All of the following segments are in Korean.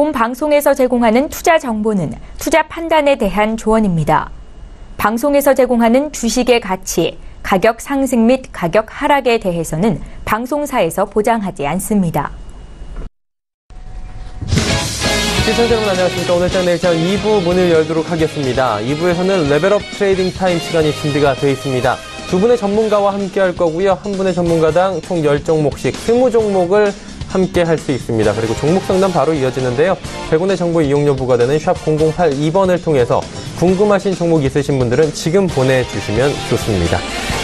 본 방송에서 제공하는 투자 정보는 투자 판단에 대한 조언입니다. 방송에서 제공하는 주식의 가치, 가격 상승 및 가격 하락에 대해서는 방송사에서 보장하지 않습니다. 시청자 여러분 안녕하십니까. 오늘장 내일장 2부 문을 열도록 하겠습니다. 2부에서는 레벨업 트레이딩 타임 시간이 준비가 되어 있습니다. 두 분의 전문가와 함께 할 거고요. 한 분의 전문가당 총 10종목씩 20종목을 함께 할 수 있습니다. 그리고 종목 상담 바로 이어지는데요. 100원의 정보 이용료 부과되는 샵 0082번을 통해서 궁금하신 종목 있으신 분들은 지금 보내주시면 좋습니다.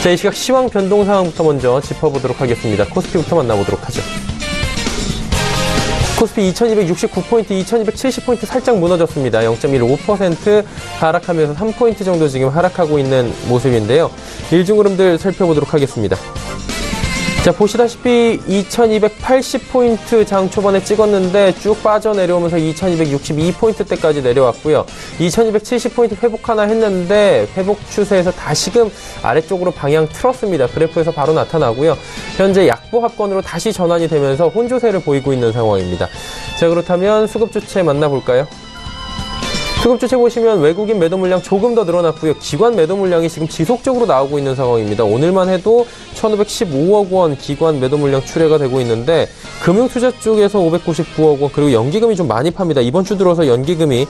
자, 이 시각 시황 변동 상황부터 먼저 짚어보도록 하겠습니다. 코스피부터 만나보도록 하죠. 코스피 2269포인트, 2270포인트 살짝 무너졌습니다. 0.15% 하락하면서 3포인트 정도 지금 하락하고 있는 모습인데요. 일중 흐름들 살펴보도록 하겠습니다. 자, 보시다시피 2280포인트 장 초반에 찍었는데 쭉 빠져내려오면서 2262포인트대까지 내려왔고요. 2270포인트 회복 하나 했는데 회복 추세에서 다시금 아래쪽으로 방향 틀었습니다. 그래프에서 바로 나타나고요. 현재 약보합권으로 다시 전환이 되면서 혼조세를 보이고 있는 상황입니다. 자, 그렇다면 수급 주체 만나볼까요? 수급 주체 보시면 외국인 매도 물량 조금 더 늘어났고요. 기관 매도 물량이 지금 지속적으로 나오고 있는 상황입니다. 오늘만 해도 1,515억 원 기관 매도 물량 출회가 되고 있는데 금융투자 쪽에서 599억 원 그리고 연기금이 좀 많이 팝니다. 이번 주 들어서 연기금이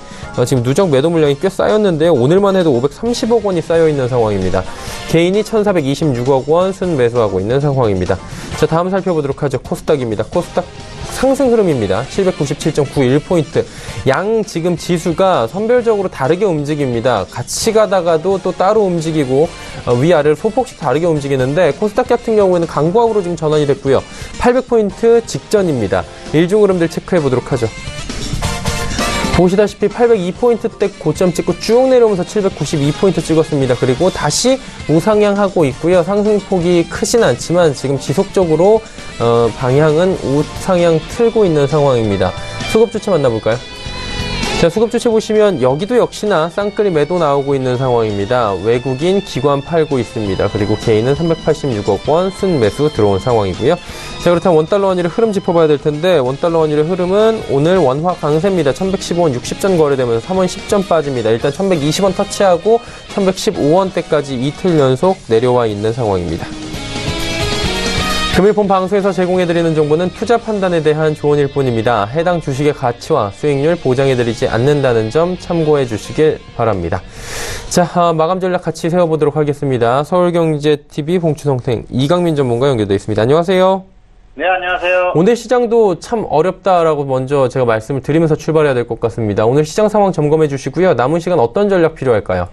지금 누적 매도 물량이 꽤 쌓였는데요. 오늘만 해도 530억 원이 쌓여 있는 상황입니다. 개인이 1,426억 원 순매수하고 있는 상황입니다. 자, 다음 살펴보도록 하죠. 코스닥입니다. 코스닥 상승 흐름입니다. 797.91포인트. 양 지금 지수가 선별적으로 다르게 움직입니다. 같이 가다가도 또 따로 움직이고 위아래를 소폭씩 다르게 움직이는데 코스닥 같은 경우에는 강보합으로 지금 전환이 됐고요. 800포인트 직전입니다. 일중 흐름들 체크해 보도록 하죠. 보시다시피 802포인트대 고점 찍고 쭉 내려오면서 792포인트 찍었습니다. 그리고 다시 우상향하고 있고요. 상승폭이 크진 않지만 지금 지속적으로 방향은 우상향 틀고 있는 상황입니다. 수급 주체 만나볼까요? 자, 수급 주체 보시면 여기도 역시나 쌍끌이 매도 나오고 있는 상황입니다. 외국인 기관 팔고 있습니다. 그리고 개인은 386억 원 순매수 들어온 상황이고요. 자, 그렇다면 원달러 원유의 흐름 짚어봐야 될 텐데 원달러 원유의 흐름은 오늘 원화 강세입니다. 1115원 60전 거래되면서 3원 10전 빠집니다. 일단 1120원 터치하고 1115원대까지 이틀 연속 내려와 있는 상황입니다. 금일 본 방송에서 제공해드리는 정보는 투자 판단에 대한 조언일 뿐입니다. 해당 주식의 가치와 수익률 보장해드리지 않는다는 점 참고해 주시길 바랍니다. 자, 마감 전략 같이 세워보도록 하겠습니다. 서울경제TV 봉추성탱 이강민 전문가 연결되어 있습니다. 안녕하세요. 네, 안녕하세요. 오늘 시장도 참 어렵다라고 먼저 제가 말씀을 드리면서 출발해야 될 것 같습니다. 오늘 시장 상황 점검해 주시고요. 남은 시간 어떤 전략 필요할까요?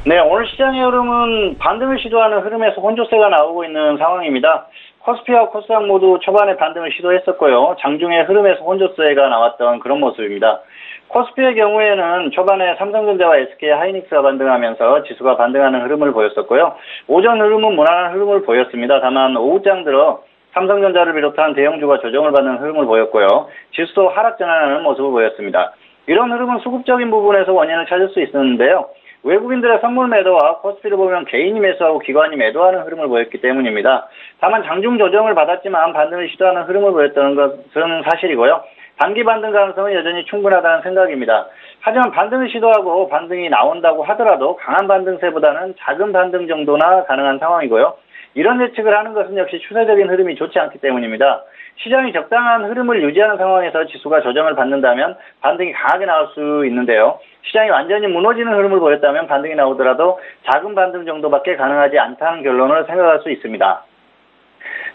네, 오늘 시장의 흐름은 반등을 시도하는 흐름에서 혼조세가 나오고 있는 상황입니다. 코스피와 코스닥 모두 초반에 반등을 시도했었고요. 장중에 흐름에서 혼조세가 나왔던 그런 모습입니다. 코스피의 경우에는 초반에 삼성전자와 SK 하이닉스가 반등하면서 지수가 반등하는 흐름을 보였었고요. 오전 흐름은 무난한 흐름을 보였습니다. 다만 오후장 들어 삼성전자를 비롯한 대형주가 조정을 받는 흐름을 보였고요. 지수도 하락 전환하는 모습을 보였습니다. 이런 흐름은 수급적인 부분에서 원인을 찾을 수 있었는데요. 외국인들의 선물 매도와 코스피를 보면 개인이 매수하고 기관이 매도하는 흐름을 보였기 때문입니다. 다만 장중 조정을 받았지만 반등을 시도하는 흐름을 보였다는 것은 사실이고요. 단기 반등 가능성은 여전히 충분하다는 생각입니다. 하지만 반등을 시도하고 반등이 나온다고 하더라도 강한 반등세보다는 작은 반등 정도나 가능한 상황이고요. 이런 예측을 하는 것은 역시 추세적인 흐름이 좋지 않기 때문입니다. 시장이 적당한 흐름을 유지하는 상황에서 지수가 조정을 받는다면 반등이 강하게 나올 수 있는데요. 시장이 완전히 무너지는 흐름을 보였다면 반등이 나오더라도 작은 반등 정도밖에 가능하지 않다는 결론을 생각할 수 있습니다.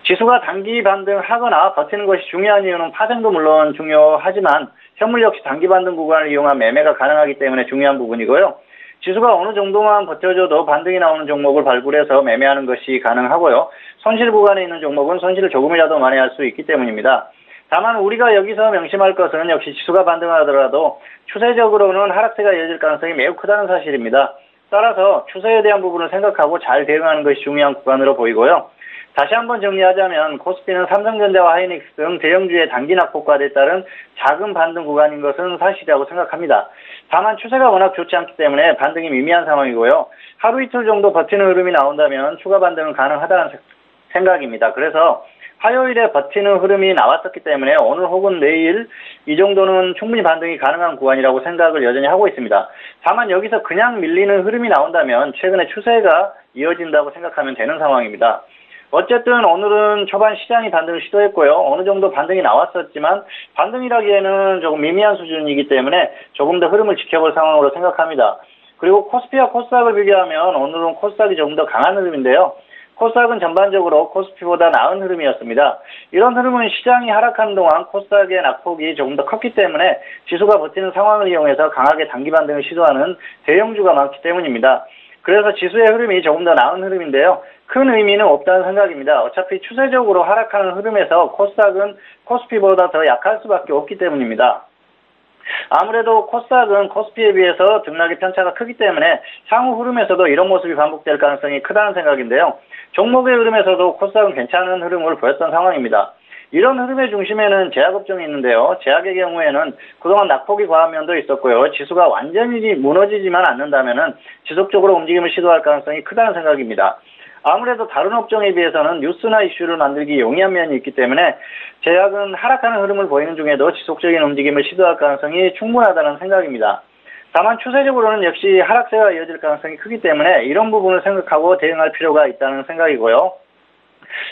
지수가 단기 반등하거나 버티는 것이 중요한 이유는 파생도 물론 중요하지만 현물 역시 단기 반등 구간을 이용한 매매가 가능하기 때문에 중요한 부분이고요. 지수가 어느 정도만 버텨줘도 반등이 나오는 종목을 발굴해서 매매하는 것이 가능하고요. 손실 구간에 있는 종목은 손실을 조금이라도 만회할 수 있기 때문입니다. 다만 우리가 여기서 명심할 것은 역시 지수가 반등하더라도 추세적으로는 하락세가 이어질 가능성이 매우 크다는 사실입니다. 따라서 추세에 대한 부분을 생각하고 잘 대응하는 것이 중요한 구간으로 보이고요. 다시 한번 정리하자면 코스피는 삼성전자와 하이닉스 등 대형주의 단기 낙폭과에 따른 작은 반등 구간인 것은 사실이라고 생각합니다. 다만 추세가 워낙 좋지 않기 때문에 반등이 미미한 상황이고요. 하루 이틀 정도 버티는 흐름이 나온다면 추가 반등은 가능하다는 생각입니다. 그래서 화요일에 버티는 흐름이 나왔었기 때문에 오늘 혹은 내일 이 정도는 충분히 반등이 가능한 구간이라고 생각을 여전히 하고 있습니다. 다만 여기서 그냥 밀리는 흐름이 나온다면 최근의 추세가 이어진다고 생각하면 되는 상황입니다. 어쨌든 오늘은 초반 시장이 반등을 시도했고요. 어느 정도 반등이 나왔었지만 반등이라기에는 조금 미미한 수준이기 때문에 조금 더 흐름을 지켜볼 상황으로 생각합니다. 그리고 코스피와 코스닥을 비교하면 오늘은 코스닥이 조금 더 강한 흐름인데요. 코스닥은 전반적으로 코스피보다 나은 흐름이었습니다. 이런 흐름은 시장이 하락하는 동안 코스닥의 낙폭이 조금 더 컸기 때문에 지수가 버티는 상황을 이용해서 강하게 단기 반등을 시도하는 대형주가 많기 때문입니다. 그래서 지수의 흐름이 조금 더 나은 흐름인데요. 큰 의미는 없다는 생각입니다. 어차피 추세적으로 하락하는 흐름에서 코스닥은 코스피보다 더 약할 수밖에 없기 때문입니다. 아무래도 코스닥은 코스피에 비해서 등락의 편차가 크기 때문에 향후 흐름에서도 이런 모습이 반복될 가능성이 크다는 생각인데요. 종목의 흐름에서도 코스닥은 괜찮은 흐름을 보였던 상황입니다. 이런 흐름의 중심에는 제약업종이 있는데요. 제약의 경우에는 그동안 낙폭이 과한 면도 있었고요. 지수가 완전히 무너지지만 않는다면 지속적으로 움직임을 시도할 가능성이 크다는 생각입니다. 아무래도 다른 업종에 비해서는 뉴스나 이슈를 만들기 용이한 면이 있기 때문에 제약은 하락하는 흐름을 보이는 중에도 지속적인 움직임을 시도할 가능성이 충분하다는 생각입니다. 다만 추세적으로는 역시 하락세가 이어질 가능성이 크기 때문에 이런 부분을 생각하고 대응할 필요가 있다는 생각이고요.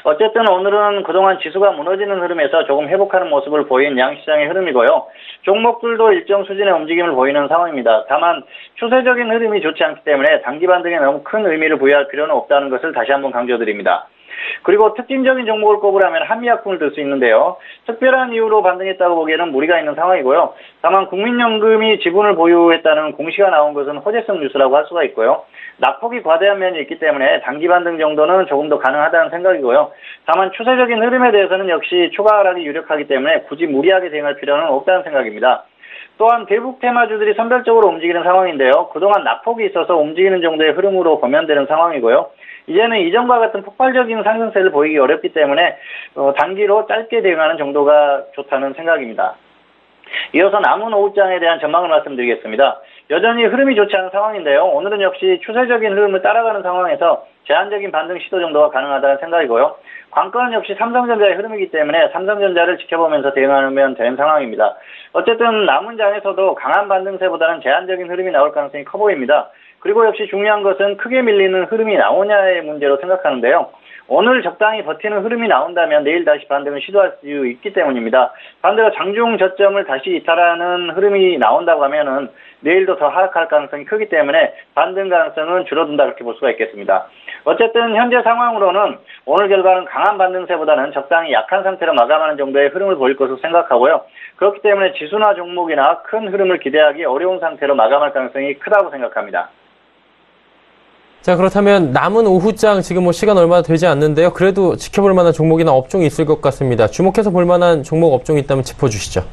어쨌든 오늘은 그동안 지수가 무너지는 흐름에서 조금 회복하는 모습을 보인 양시장의 흐름이고요. 종목들도 일정 수준의 움직임을 보이는 상황입니다. 다만 추세적인 흐름이 좋지 않기 때문에 단기 반등에 너무 큰 의미를 부여할 필요는 없다는 것을 다시 한번 강조드립니다. 그리고 특징적인 종목을 꼽으라면 한미약품을 들 수 있는데요. 특별한 이유로 반등했다고 보기에는 무리가 있는 상황이고요. 다만 국민연금이 지분을 보유했다는 공시가 나온 것은 호재성 뉴스라고 할 수가 있고요. 낙폭이 과대한 면이 있기 때문에 단기 반등 정도는 조금 더 가능하다는 생각이고요. 다만 추세적인 흐름에 대해서는 역시 추가 하락이 유력하기 때문에 굳이 무리하게 대응할 필요는 없다는 생각입니다. 또한 대북 테마주들이 선별적으로 움직이는 상황인데요. 그동안 낙폭이 있어서 움직이는 정도의 흐름으로 보면 되는 상황이고요. 이제는 이전과 같은 폭발적인 상승세를 보이기 어렵기 때문에 단기로 짧게 대응하는 정도가 좋다는 생각입니다. 이어서 남은 오후장에 대한 전망을 말씀드리겠습니다. 여전히 흐름이 좋지 않은 상황인데요. 오늘은 역시 추세적인 흐름을 따라가는 상황에서 제한적인 반등 시도 정도가 가능하다는 생각이고요. 관건은 역시 삼성전자의 흐름이기 때문에 삼성전자를 지켜보면서 대응하면 되는 상황입니다. 어쨌든 남은 장에서도 강한 반등세보다는 제한적인 흐름이 나올 가능성이 커 보입니다. 그리고 역시 중요한 것은 크게 밀리는 흐름이 나오냐의 문제로 생각하는데요. 오늘 적당히 버티는 흐름이 나온다면 내일 다시 반등을 시도할 수 있기 때문입니다. 반대로 장중 저점을 다시 이탈하는 흐름이 나온다고 하면은 내일도 더 하락할 가능성이 크기 때문에 반등 가능성은 줄어든다 그렇게 볼 수가 있겠습니다. 어쨌든 현재 상황으로는 오늘 결과는 강한 반등세보다는 적당히 약한 상태로 마감하는 정도의 흐름을 보일 것으로 생각하고요. 그렇기 때문에 지수나 종목이나 큰 흐름을 기대하기 어려운 상태로 마감할 가능성이 크다고 생각합니다. 자, 그렇다면 남은 오후장 지금 뭐 시간 얼마 되지 않는데요. 그래도 지켜볼 만한 종목이나 업종이 있을 것 같습니다. 주목해서 볼 만한 종목 업종이 있다면 짚어주시죠.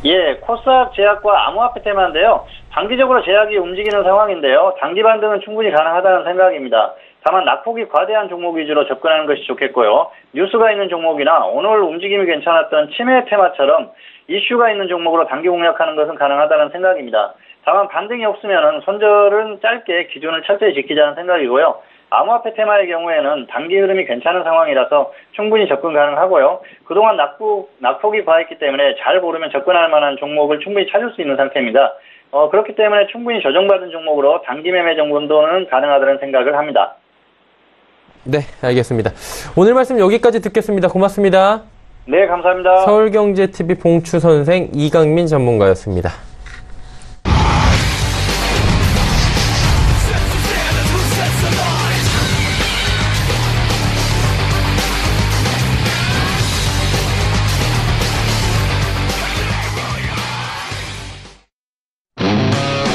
예, 코스닥 제약과 암호화폐 테마인데요. 단기적으로 제약이 움직이는 상황인데요. 단기 반등은 충분히 가능하다는 생각입니다. 다만 낙폭이 과대한 종목 위주로 접근하는 것이 좋겠고요. 뉴스가 있는 종목이나 오늘 움직임이 괜찮았던 치매 테마처럼 이슈가 있는 종목으로 단기 공략하는 것은 가능하다는 생각입니다. 다만 반등이 없으면 손절은 짧게 기준을 철저히 지키자는 생각이고요. 암호화폐 테마의 경우에는 단기 흐름이 괜찮은 상황이라서 충분히 접근 가능하고요. 그동안 낙폭이 과했기 때문에 잘 고르면 접근할 만한 종목을 충분히 찾을 수 있는 상태입니다. 그렇기 때문에 충분히 조정받은 종목으로 단기 매매 정도는 가능하다는 생각을 합니다. 네, 알겠습니다. 오늘 말씀 여기까지 듣겠습니다. 고맙습니다. 네, 감사합니다. 서울경제TV 봉추 선생 이강민 전문가였습니다.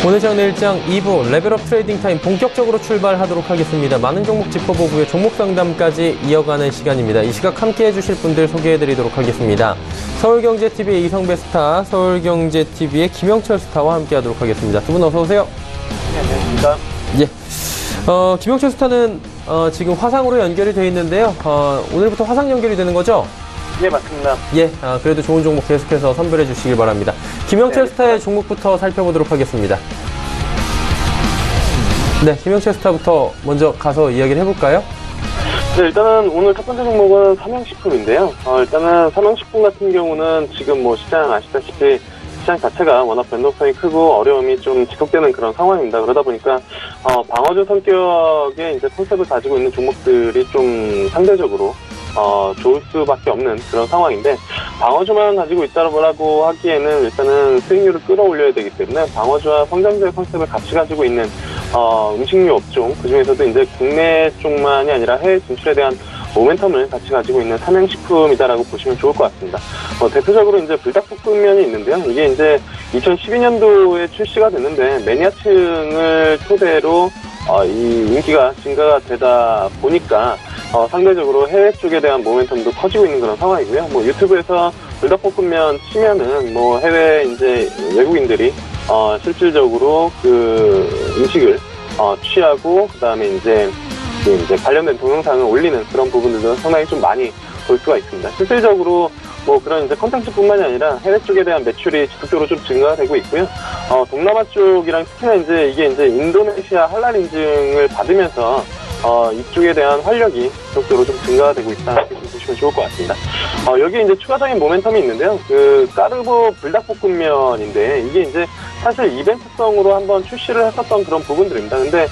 오늘 장내 일장 2부 레벨업 트레이딩 타임 본격적으로 출발하도록 하겠습니다. 많은 종목 짚어보고요. 종목 상담까지 이어가는 시간입니다. 이 시각 함께 해주실 분들 소개해드리도록 하겠습니다. 서울경제TV의 이성배 스타, 서울경제TV의 김영철 스타와 함께 하도록 하겠습니다. 두 분 어서 오세요. 네, 안녕하십니까. 예. 김영철 스타는 지금 화상으로 연결이 되어 있는데요. 오늘부터 화상 연결이 되는 거죠? 네, 맞습니다. 예, 그래도 좋은 종목 계속해서 선별해 주시길 바랍니다. 김영철 스타의 종목부터 살펴보도록 하겠습니다. 네, 김영철 스타부터 먼저 가서 이야기를 해볼까요? 네, 일단은 오늘 첫 번째 종목은 삼양식품인데요. 일단은 삼양식품 같은 경우는 지금 뭐 시장 아시다시피 시장 자체가 워낙 변동성이 크고 어려움이 좀 지속되는 그런 상황입니다. 그러다 보니까 방어주 성격의 이제 컨셉을 가지고 있는 종목들이 좀 상대적으로 좋을 수밖에 없는 그런 상황인데, 방어주만 가지고 있다고 하기에는 일단은 수익률을 끌어올려야 되기 때문에 방어주와 성장주의 컨셉을 같이 가지고 있는 음식료 업종, 그 중에서도 이제 국내 쪽만이 아니라 해외 진출에 대한 모멘텀을 같이 가지고 있는 삼양식품이다라고 보시면 좋을 것 같습니다. 대표적으로 이제 불닭볶음면이 있는데요. 이게 이제 2012년도에 출시가 됐는데 매니아층을 토대로 이 인기가 증가가 되다 보니까 상대적으로 해외 쪽에 대한 모멘텀도 커지고 있는 그런 상황이고요. 뭐 유튜브에서 불닭볶음면 치면은 뭐 해외 이제 외국인들이 실질적으로 그 음식을 취하고 그다음에 이제 관련된 동영상을 올리는 그런 부분들도 상당히 좀 많이 볼 수가 있습니다. 실질적으로 뭐 그런 이제 컨텐츠뿐만이 아니라 해외 쪽에 대한 매출이 지속적으로 좀 증가가 되고 있고요. 동남아 쪽이랑 특히나 이제 이게 이제 인도네시아 할랄 인증을 받으면서 이쪽에 대한 활력이 지속적으로 좀 증가가 되고 있다 이렇게 좀 보시면 좋을 것 같습니다. 여기 이제 추가적인 모멘텀이 있는데요. 그 까르보 불닭볶음면인데 이게 이제 사실 이벤트성으로 한번 출시를 했었던 그런 부분들입니다. 근데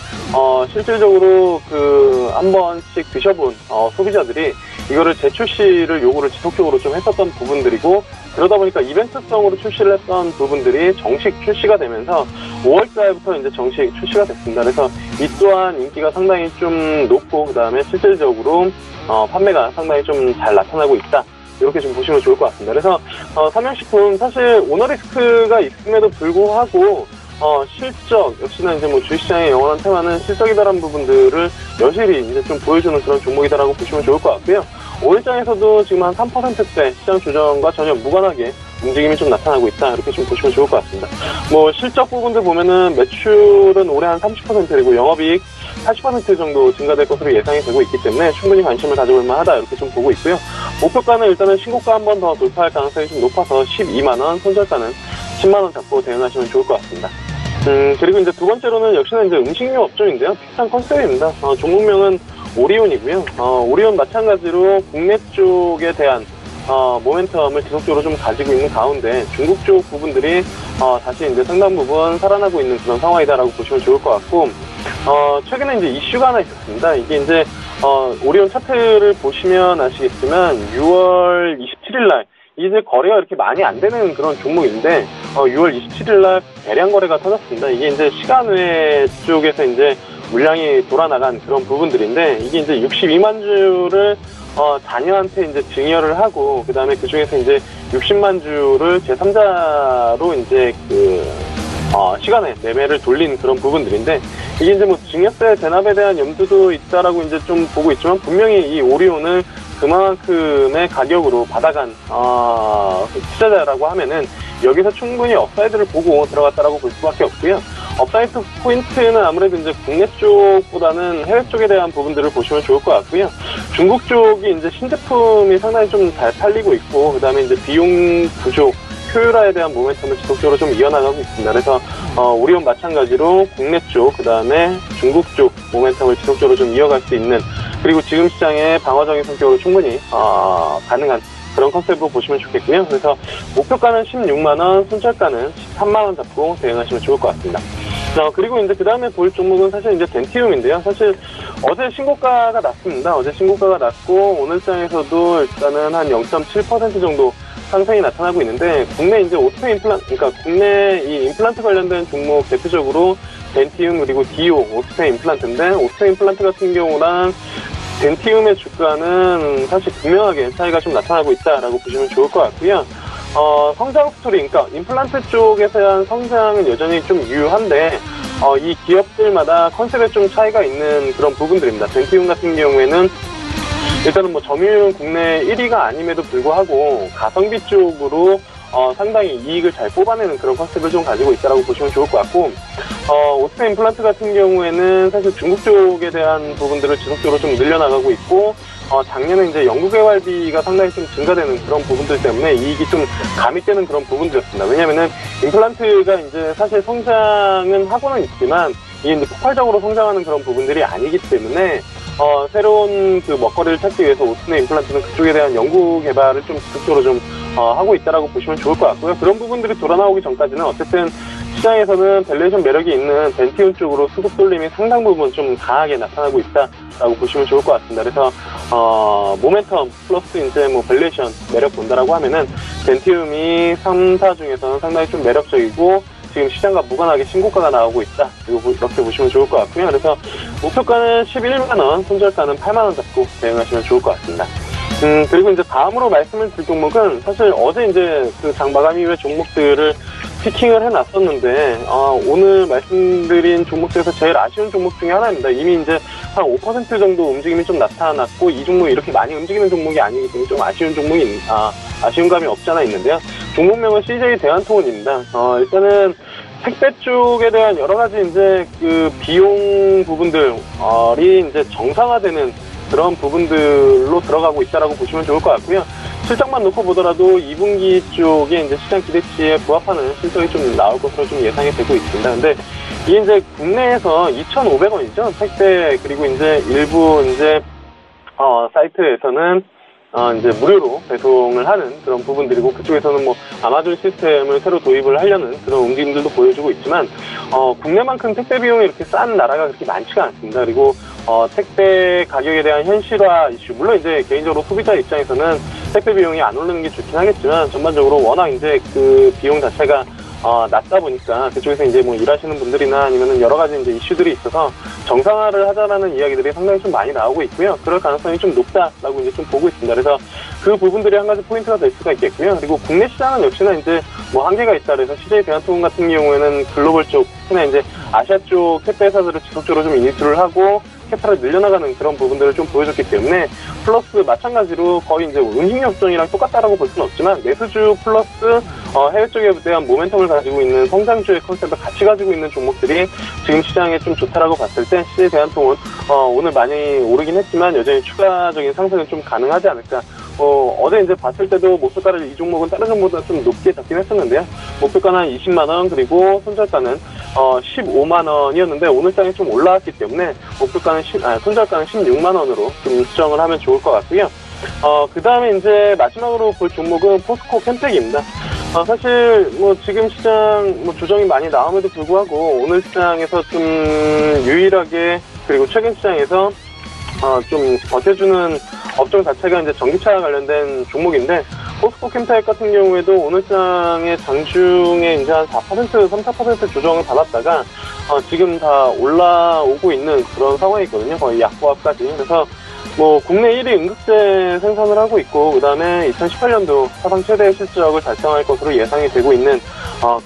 실질적으로 그 한 번씩 드셔본 소비자들이 이거를 재출시를 요구를 지속적으로 좀 했었던 부분들이고, 그러다 보니까 이벤트성으로 출시를 했던 부분들이 정식 출시가 되면서 5월달부터 이제 정식 출시가 됐습니다. 그래서 이 또한 인기가 상당히 좀 높고, 그 다음에 실질적으로 판매가 상당히 좀 잘 나타나고 있다. 이렇게 좀 보시면 좋을 것 같습니다. 그래서 삼양식품 사실 오너리스크가 있음에도 불구하고 실적, 역시나 이제 뭐 주식시장의 영원한 테마는 실적이다라는 부분들을 여실히 이제 좀 보여주는 그런 종목이다라고 보시면 좋을 것 같고요. 5일장에서도 지금 한 3%대 시장 조정과 전혀 무관하게 움직임이 좀 나타나고 있다. 이렇게 좀 보시면 좋을 것 같습니다. 뭐 실적 부분들 보면은 매출은 올해 한 30% 그리고 영업이익 80% 정도 증가될 것으로 예상이 되고 있기 때문에 충분히 관심을 가져볼 만하다. 이렇게 좀 보고 있고요. 목표가는 일단은 신고가 한 번 더 돌파할 가능성이 좀 높아서 12만원, 손절가는 10만원 잡고 대응하시면 좋을 것 같습니다. 그리고 이제 두 번째로는 역시나 이제 음식료 업종인데요. 비슷한 컨셉입니다. 종목명은 오리온이고요. 오리온 마찬가지로 국내 쪽에 대한 모멘텀을 지속적으로 좀 가지고 있는 가운데 중국 쪽 부분들이 다시 이제 상당 부분 살아나고 있는 그런 상황이다라고 보시면 좋을 것 같고, 최근에 이제 이슈가 하나 있었습니다. 이게 이제 오리온 차트를 보시면 아시겠지만 6월 27일 날 이제 거래가 이렇게 많이 안 되는 그런 종목인데 6월 27일 날 대량 거래가 터졌습니다. 이게 이제 시간외 쪽에서 이제 물량이 돌아나간 그런 부분들인데, 이게 이제 62만 주를 자녀한테 이제 증여를 하고, 그 다음에 그 중에서 이제 60만 주를 제3자로 이제 시간에 매매를 돌린 그런 부분들인데, 이게 이제 뭐 증여세 대납에 대한 염두도 있다라고 이제 좀 보고 있지만, 분명히 이 오리온을 그만큼의 가격으로 받아간 투자자라고 하면은 여기서 충분히 업사이드를 보고 들어갔다라고 볼 수밖에 없고요. 업사이드 포인트는 아무래도 이제 국내 쪽보다는 해외 쪽에 대한 부분들을 보시면 좋을 것 같고요. 중국 쪽이 이제 신제품이 상당히 좀 잘 팔리고 있고, 그 다음에 이제 비용 구조, 효율화에 대한 모멘텀을 지속적으로 좀 이어나가고 있습니다. 그래서 오리온 마찬가지로 국내 쪽, 그 다음에 중국 쪽 모멘텀을 지속적으로 좀 이어갈 수 있는, 그리고 지금 시장의 방어적인 성격으로 충분히 가능한 그런 컨셉으로 보시면 좋겠고요. 그래서 목표가는 16만원, 손절가는 13만원 잡고 대응하시면 좋을 것 같습니다. 그리고 이제 그 다음에 볼 종목은 사실 이제 덴티움인데요. 사실 어제 신고가가 났습니다. 어제 신고가가 났고, 오늘 장에서도 일단은 한 0.7% 정도 상승이 나타나고 있는데, 국내 이제 오토 임플란트, 그러니까 국내 이 임플란트 관련된 종목 대표적으로 덴티움 그리고 디오 오토 임플란트인데, 오토 임플란트 같은 경우랑 덴티움의 주가는 사실 분명하게 차이가 좀 나타나고 있다라고 보시면 좋을 것 같고요. 성장 스토리, 그러니까 임플란트 쪽에서 한 성장은 여전히 좀 유효한데, 이 기업들마다 컨셉에 좀 차이가 있는 그런 부분들입니다. 덴티움 같은 경우에는 일단은 뭐 점유율은 국내 1위가 아님에도 불구하고 가성비 쪽으로 상당히 이익을 잘 뽑아내는 그런 컨셉을 좀 가지고 있다라고 보시면 좋을 것 같고, 오토 임플란트 같은 경우에는 사실 중국 쪽에 대한 부분들을 지속적으로 좀 늘려나가고 있고, 작년에 이제 연구개발비가 상당히 좀 증가되는 그런 부분들 때문에 이익이 좀 가미되는 그런 부분들이었습니다. 왜냐면은 임플란트가 이제 사실 성장은 하고는 있지만 이게 이제 폭발적으로 성장하는 그런 부분들이 아니기 때문에 새로운 그 먹거리를 찾기 위해서 오스네 임플란트는 그쪽에 대한 연구 개발을 좀 적극적으로 좀 하고 있다라고 보시면 좋을 것 같고요. 그런 부분들이 돌아나오기 전까지는 어쨌든 시장에서는 밸류에이션 매력이 있는 벤티움 쪽으로 수급 돌림이 상당 부분 좀 강하게 나타나고 있다라고 보시면 좋을 것 같습니다. 그래서 모멘텀 플러스 이제 뭐 밸류에이션 매력 본다라고 하면은 벤티움이 3사 중에서는 상당히 좀 매력적이고 지금 시장과 무관하게 신고가가 나오고 있다. 이렇게 보시면 좋을 것 같고요. 그래서 목표가는 11만원, 손절가는 8만원 잡고 대응하시면 좋을 것 같습니다. 그리고 이제 다음으로 말씀을 드릴 종목은 사실 어제 이제 그 장 마감 이후에 종목들을 피킹을 해놨었는데, 오늘 말씀드린 종목 중에서 제일 아쉬운 종목 중에 하나입니다. 이미 이제 한 5% 정도 움직임이 좀 나타났고, 이 종목이 이렇게 많이 움직이는 종목이 아니기 때문에 좀 아쉬운 종목이, 아쉬운 감이 없지 않아 있는데요. 종목명은 CJ 대한통운입니다. 일단은 택배 쪽에 대한 여러 가지 이제 그 비용 부분들이 이제 정상화되는 그런 부분들로 들어가고 있다라고 보시면 좋을 것 같고요. 실적만 놓고 보더라도 2분기 쪽에 이제 시장 기대치에 부합하는 실적이 좀 나올 것으로 좀 예상이 되고 있습니다. 근데 이게 이제 국내에서 2,500원이죠. 택배, 그리고 이제 일부 이제, 사이트에서는 이제 무료로 배송을 하는 그런 부분들이고, 그쪽에서는 뭐 아마존 시스템을 새로 도입을 하려는 그런 움직임들도 보여주고 있지만, 국내만큼 택배 비용이 이렇게 싼 나라가 그렇게 많지가 않습니다. 그리고 택배 가격에 대한 현실화 이슈, 물론 이제 개인적으로 소비자 입장에서는 택배 비용이 안 오르는 게 좋긴 하겠지만, 전반적으로 워낙 이제 그 비용 자체가 낮다 보니까 그쪽에서 이제 뭐 일하시는 분들이나 아니면은 여러 가지 이제 이슈들이 있어서 정상화를 하자라는 이야기들이 상당히 좀 많이 나오고 있고요. 그럴 가능성이 좀 높다라고 이제 좀 보고 있습니다. 그래서 그 부분들이 한 가지 포인트가 될 수가 있겠고요. 그리고 국내 시장은 역시나 이제 뭐 한계가 있다. 그래서 CJ 대한통운 같은 경우에는 글로벌 쪽, 특히나 이제 아시아 쪽 택배 회사들을 지속적으로 좀 인수를 하고 캐파를 늘려나가는 그런 부분들을 좀 보여줬기 때문에, 플러스 마찬가지로 거의 이제 음식료업종이랑 똑같다라고 볼 수는 없지만 내수주 플러스 해외 쪽에 대한 모멘텀을 가지고 있는 성장주의 컨셉을 같이 가지고 있는 종목들이 지금 시장에 좀 좋다라고 봤을 때 CJ 대한통운 오늘 많이 오르긴 했지만 여전히 추가적인 상승은 좀 가능하지 않을까. 어제 이제 봤을 때도 목표가를 이 종목은 다른 종목보다 좀 높게 잡긴 했었는데요. 목표가는 한 20만원, 그리고 손절가는 15만원이었는데 오늘장에 좀 올라왔기 때문에 목표가는 손절가는 16만원으로 좀 수정을 하면 좋을 것 같고요. 그 다음에 이제 마지막으로 볼 종목은 포스코 캠텍입니다. 사실 뭐 지금 시장 뭐 조정이 많이 나옴에도 불구하고 오늘 시장에서 좀 유일하게, 그리고 최근 시장에서 좀 버텨주는 업종 자체가 이제 전기차 관련된 종목인데, 포스코 캠텍 같은 경우에도 오늘 시장의 장중에 이제 한 4%, 3-4% 조정을 받았다가 지금 다 올라오고 있는 그런 상황이거든요. 거의 약보합까지. 그래서 뭐 국내 1위 응급제 생산을 하고 있고, 그 다음에 2018년도 사상 최대 실적을 달성할 것으로 예상이 되고 있는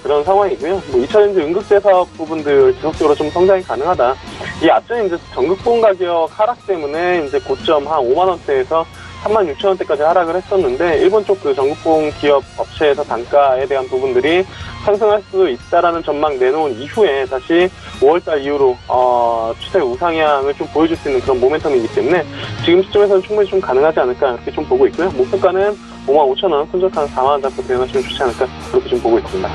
그런 상황이고요. 뭐 2차 전지 응급제 사업 부분들 지속적으로 좀 성장이 가능하다. 이 앞전 이제 전극봉 가격 하락 때문에 이제 고점 한 5만 원대에서 36,000원대까지 하락을 했었는데, 일본 쪽 그 전극봉 기업 업체에서 단가에 대한 부분들이 상승할 수 있다라는 전망 내놓은 이후에 다시 5월달 이후로 추세 우상향을 좀 보여줄 수 있는 그런 모멘텀이기 때문에 지금 시점에서는 충분히 좀 가능하지 않을까 이렇게 좀 보고 있고요. 목표가는 55,000원, 손절가는 4만원 잡고 대응하시면 좋지 않을까 그렇게 좀 보고 있습니다.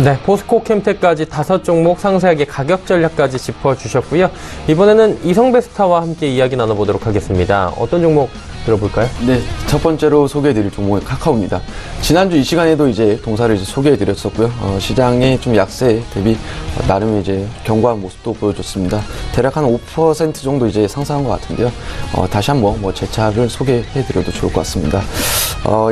네, 포스코 캠텍까지 5종목 상세하게 가격 전략까지 짚어주셨고요. 이번에는 이성베스타와 함께 이야기 나눠보도록 하겠습니다. 어떤 종목 들어볼까요? 네, 첫 번째로 소개해드릴 종목은 카카오입니다. 지난주 이 시간에도 이제 동사를 이제 소개해드렸었고요. 시장의 좀 약세 대비 나름 이제 견고한 모습도 보여줬습니다. 대략 한 5% 정도 이제 상승한 것 같은데요. 다시 한번 뭐 제 차를 소개해드려도 좋을 것 같습니다.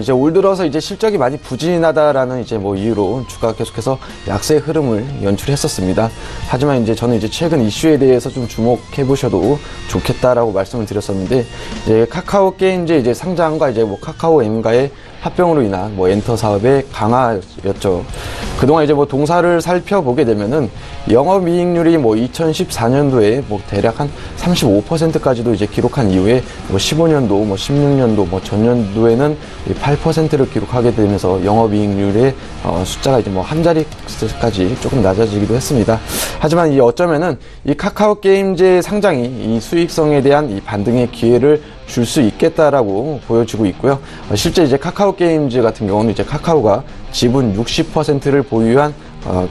이제 올 들어서 이제 실적이 많이 부진하다라는 이제 뭐 이유로 주가가 계속해서 약세 흐름을 연출했었습니다. 하지만 이제 저는 이제 최근 이슈에 대해서 좀 주목해 보셔도 좋겠다라고 말씀을 드렸었는데, 이제 카카오 게임즈 이제 상장과 이제 뭐 카카오엠과의 합병으로 인한 뭐 엔터 사업의 강화였죠. 그동안 이제 뭐 동사를 살펴보게 되면은 영업이익률이 뭐 2014년도에 뭐 대략 한 35%까지도 이제 기록한 이후에 뭐 15년도, 뭐 16년도, 뭐 전년도에는 8%를 기록하게 되면서 영업이익률의 숫자가 이제 뭐 한 자리까지 조금 낮아지기도 했습니다. 하지만 이 어쩌면은 이 카카오 게임즈의 상장이 이 수익성에 대한 이 반등의 기회를 줄 수 있겠다라고 보여지고 있고요. 실제 이제 카카오 게임즈 같은 경우는 이제 카카오가 지분 60%를 보유한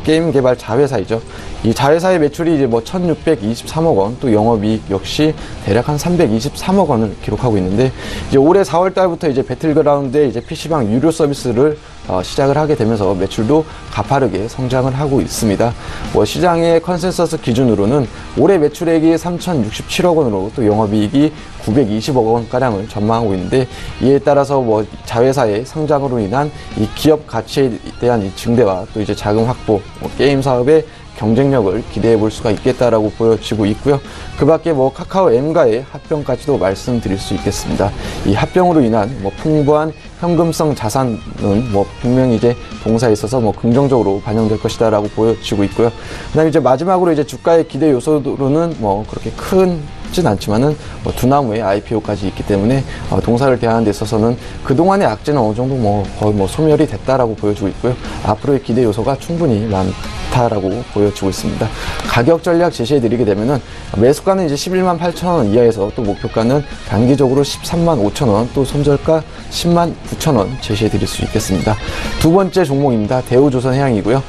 게임 개발 자회사이죠. 이 자회사의 매출이 이제 뭐 1,623억 원, 또 영업이익 역시 대략 한 323억 원을 기록하고 있는데, 이제 올해 4월 달부터 이제 배틀그라운드의 이제 PC방 유료 서비스를 시작을 하게 되면서 매출도 가파르게 성장을 하고 있습니다. 뭐 시장의 컨센서스 기준으로는 올해 매출액이 3,067억 원으로 또 영업이익이 920억 원가량을 전망하고 있는데, 이에 따라서 뭐 자회사의 성장으로 인한 이 기업 가치에 대한 이 증대와 또 이제 자금 확보, 게임 사업의 경쟁력을 기대해 볼 수가 있겠다라고 보여지고 있고요. 그 밖에 뭐 카카오 M과의 합병까지도 말씀드릴 수 있겠습니다. 이 합병으로 인한 뭐 풍부한 현금성 자산은 뭐 분명히 이제 동사에 있어서 뭐 긍정적으로 반영될 것이다라고 보여지고 있고요. 그다음에 이제 마지막으로 이제 주가의 기대 요소로는 뭐 그렇게 크진 않지만은 뭐 두나무의 IPO까지 있기 때문에 동사를 대하는 데 있어서는 그동안의 악재는 어느 정도 뭐 거의 뭐 소멸이 됐다라고 보여지고 있고요. 앞으로의 기대 요소가 충분히 많다라고 보여지고 있습니다. 가격 전략 제시해 드리게 되면은 매수가는 이제 11만 8천 원 이하에서 또 목표가는 단기적으로 13만 5천 원, 또 손절가 10만 9천 원 제시해 드릴 수 있겠습니다. 두 번째 종목입니다. 대우조선해양이고요.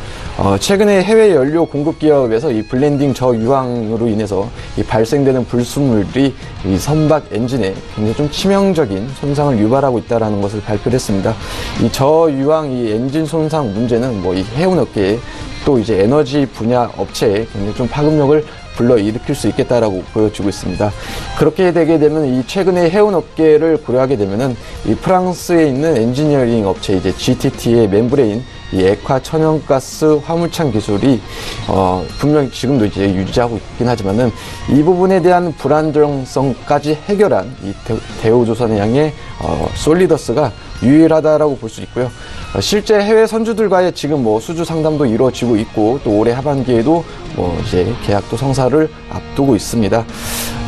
최근에 해외 연료 공급 기업에서 이 블렌딩 저유황으로 인해서 이 발생되는 불순물이 이 선박 엔진에 굉장히 좀 치명적인 손상을 유발하고 있다는 것을 발표를 했습니다. 이 저유황 이 엔진 손상 문제는 뭐 이 해운업계에 또 이제 에너지 분야 업체에 굉장히 좀 파급력을 불러일으킬 수 있겠다라고 보여지고 있습니다. 그렇게 되게 되면 이 최근에 해운업계를 고려하게 되면은 이 프랑스에 있는 엔지니어링 업체 이제 GTT의 멤브레인 이 액화 천연가스 화물창 기술이 분명히 지금도 이제 유지하고 있긴 하지만은 이 부분에 대한 불안정성까지 해결한 이 대우조선해양의 솔리더스가 유일하다라고 볼 수 있고요. 실제 해외 선주들과의 지금 뭐 수주 상담도 이루어지고 있고, 또 올해 하반기에도 뭐 이제 계약도 성사를 앞두고 있습니다.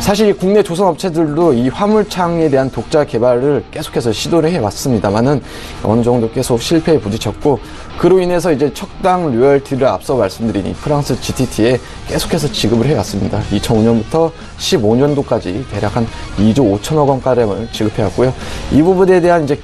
사실 국내 조선업체들도 이 화물창에 대한 독자 개발을 계속해서 시도를 해왔습니다만은 어느 정도 계속 실패에 부딪혔고, 그로 인해서 이제 척당 로열티를 앞서 말씀드린 이 프랑스 GTT에 계속해서 지급을 해왔습니다. 2005년부터 15년도까지 대략 한 2조 5천억 원가량을 지급해왔고요. 이 부분에 대한 이제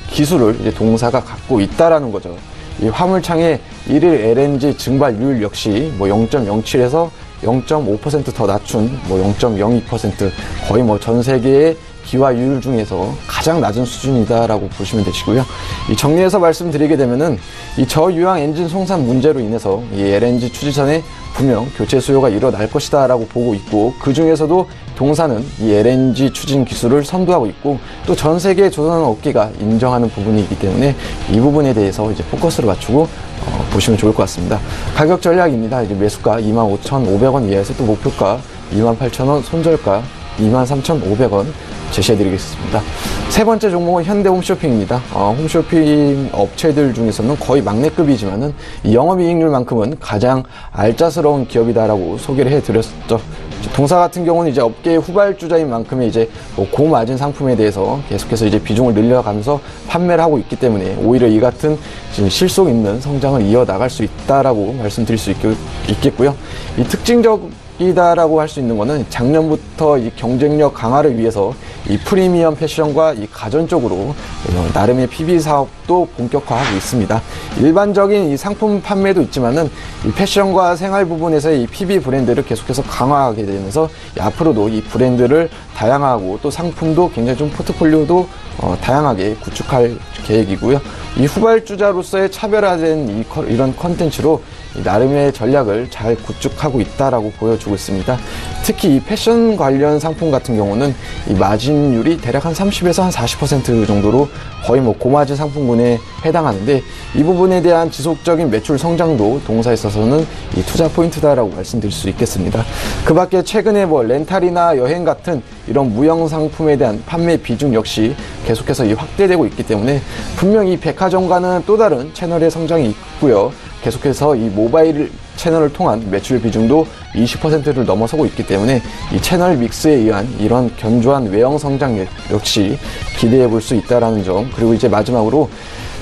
기술을 이제 동사가 갖고 있다라는 거죠. 이 화물창의 일일 LNG 증발률 역시 뭐 0.07에서 0.5% 더 낮춘 뭐 0.02% 거의 뭐 전 세계의 기화율 중에서 가장 낮은 수준이다라고 보시면 되시고요. 이 정리해서 말씀드리게 되면은 이 저유황 엔진 송산 문제로 인해서 이 LNG 추진선에 분명 교체 수요가 일어날 것이다라고 보고 있고, 그 중에서도 동사는 이 LNG 추진 기술을 선도하고 있고, 또 전 세계 조선업계가 인정하는 부분이기 때문에 이 부분에 대해서 이제 포커스를 맞추고 보시면 좋을 것 같습니다. 가격 전략입니다. 이제 매수가 25,500원 이하에서 또 목표가 28,000원, 손절가 23,500원 제시해드리겠습니다. 세 번째 종목은 현대홈쇼핑입니다. 홈쇼핑 업체들 중에서는 거의 막내급이지만은 이 영업이익률만큼은 가장 알짜스러운 기업이다라고 소개를 해드렸죠. 동사 같은 경우는 이제 업계의 후발주자인 만큼의 이제 뭐 고마진 상품에 대해서 계속해서 이제 비중을 늘려가면서 판매를 하고 있기 때문에 오히려 이 같은 지금 실속 있는 성장을 이어나갈 수 있다라고 말씀드릴 수 있겠고요. 이 특징적이다라고 할 수 있는 거는 작년부터 이 경쟁력 강화를 위해서 이 프리미엄 패션과 이 가전 쪽으로 나름의 PB 사업도 본격화하고 있습니다. 일반적인 이 상품 판매도 있지만은 이 패션과 생활 부분에서의 이 PB 브랜드를 계속해서 강화하게 되면서 앞으로도 이 브랜드를 다양하고 또 상품도 굉장히 좀 포트폴리오도 다양하게 구축할 계획이고요. 이 후발주자로서의 차별화된 이런 컨텐츠로 나름의 전략을 잘 구축하고 있다라고 보여주고 있습니다. 특히 이 패션 관련 상품 같은 경우는 이 마진율이 대략 한 30에서 한 40% 정도로 거의 뭐 고마진 상품군에 해당하는데, 이 부분에 대한 지속적인 매출 성장도 동사에 있어서는 이 투자 포인트다라고 말씀드릴 수 있겠습니다. 그 밖에 최근에 뭐 렌탈이나 여행 같은 이런 무형 상품에 대한 판매 비중 역시 계속해서 확대되고 있기 때문에 분명히 백화점과는 또 다른 채널의 성장이 있고요. 계속해서 이 모바일 채널을 통한 매출 비중도 20%를 넘어서고 있기 때문에 이 채널 믹스에 의한 이런 견조한 외형 성장 역시 기대해 볼 수 있다라는 점, 그리고 이제 마지막으로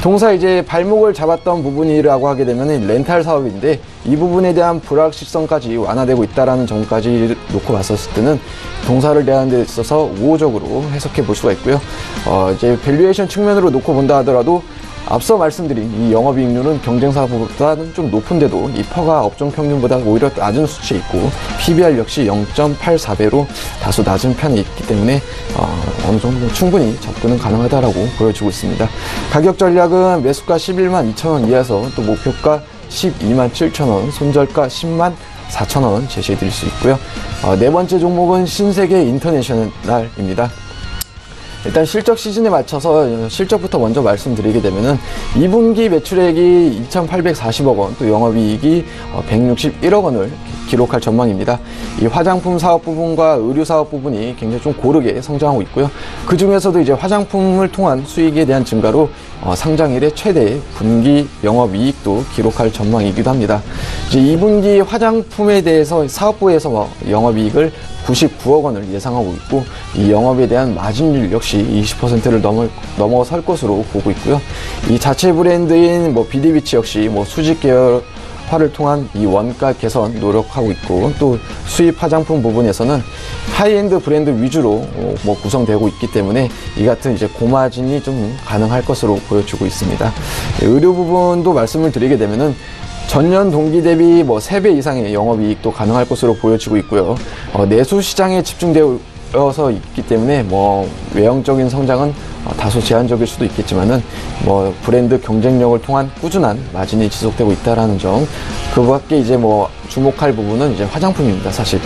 동사 이제 발목을 잡았던 부분이라고 하게 되면 렌탈 사업인데, 이 부분에 대한 불확실성까지 완화되고 있다라는 점까지 놓고 봤었을 때는 동사를 대하는 데 있어서 우호적으로 해석해 볼 수가 있고요. 이제 밸류에이션 측면으로 놓고 본다 하더라도 앞서 말씀드린 이 영업이익률은 경쟁사보다는 좀 높은데도 이 퍼가 업종 평균보다 오히려 낮은 수치에 있고 PBR 역시 0.84배로 다소 낮은 편에 있기 때문에 어느 정도 충분히 접근은 가능하다라고 보여지고 있습니다. 가격 전략은 매수가 11만 2천 원 이하에서 또 목표가 12만 7천 원, 손절가 10만 4천 원 제시해 드릴 수 있고요. 네 번째 종목은 신세계 인터내셔널입니다. 일단 실적 시즌에 맞춰서 실적부터 먼저 말씀드리게 되면은 2분기 매출액이 2,840억 원, 또 영업이익이 161억 원을 기록할 전망입니다. 이 화장품 사업 부분과 의류 사업 부분이 굉장히 좀 고르게 성장하고 있고요. 그 중에서도 이제 화장품을 통한 수익에 대한 증가로 상장 이래 최대 분기 영업이익도 기록할 전망이기도 합니다. 이제 2분기 화장품에 대해서 사업부에서 영업이익을 99억 원을 예상하고 있고 이 영업에 대한 마진율 역시 20%를 넘어설 것으로 보고 있고요. 이 자체 브랜드인 비디비치 역시 수직 계열화를 통한 이 원가 개선 노력하고 있고 또 수입 화장품 부분에서는 하이엔드 브랜드 위주로 구성되고 있기 때문에 이 같은 이제 고마진이 좀 가능할 것으로 보여지고 있습니다. 의류 부분도 말씀을 드리게 되면은 전년 동기 대비 3배 이상의 영업이익도 가능할 것으로 보여지고 있고요. 내수 시장에 집중되어서 있기 때문에 외형적인 성장은 다소 제한적일 수도 있겠지만은 브랜드 경쟁력을 통한 꾸준한 마진이 지속되고 있다라는 점. 그 밖에 이제 주목할 부분은 이제 화장품입니다. 사실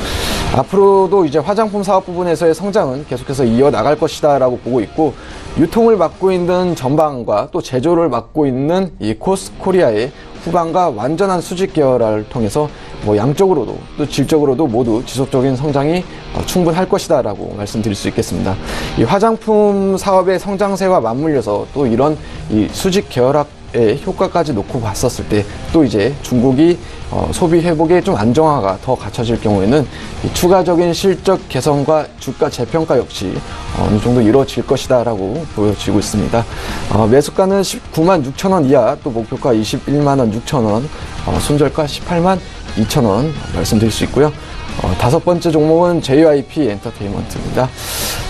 앞으로도 이제 화장품 사업 부분에서의 성장은 계속해서 이어 나갈 것이다라고 보고 있고 유통을 맡고 있는 전방과 또 제조를 맡고 있는 이 코스코리아의 후반과 완전한 수직 계열화를 통해서 양적으로도 또 질적으로도 모두 지속적인 성장이 충분할 것이다 라고 말씀드릴 수 있겠습니다. 이 화장품 사업의 성장세와 맞물려서 또 이런 이 수직 계열화의 효과까지 놓고 봤었을 때 또 이제 중국이 소비 회복에 좀 안정화가 더 갖춰질 경우에는 이 추가적인 실적 개선과 주가 재평가 역시 어느 정도 이루어질 것이다 라고 보여지고 있습니다. 매수가는 19만 6천 원 이하, 또 목표가 21만 원 6천 원, 손절가 18만 2천 원 말씀드릴 수 있고요. 다섯 번째 종목은 JYP 엔터테인먼트입니다.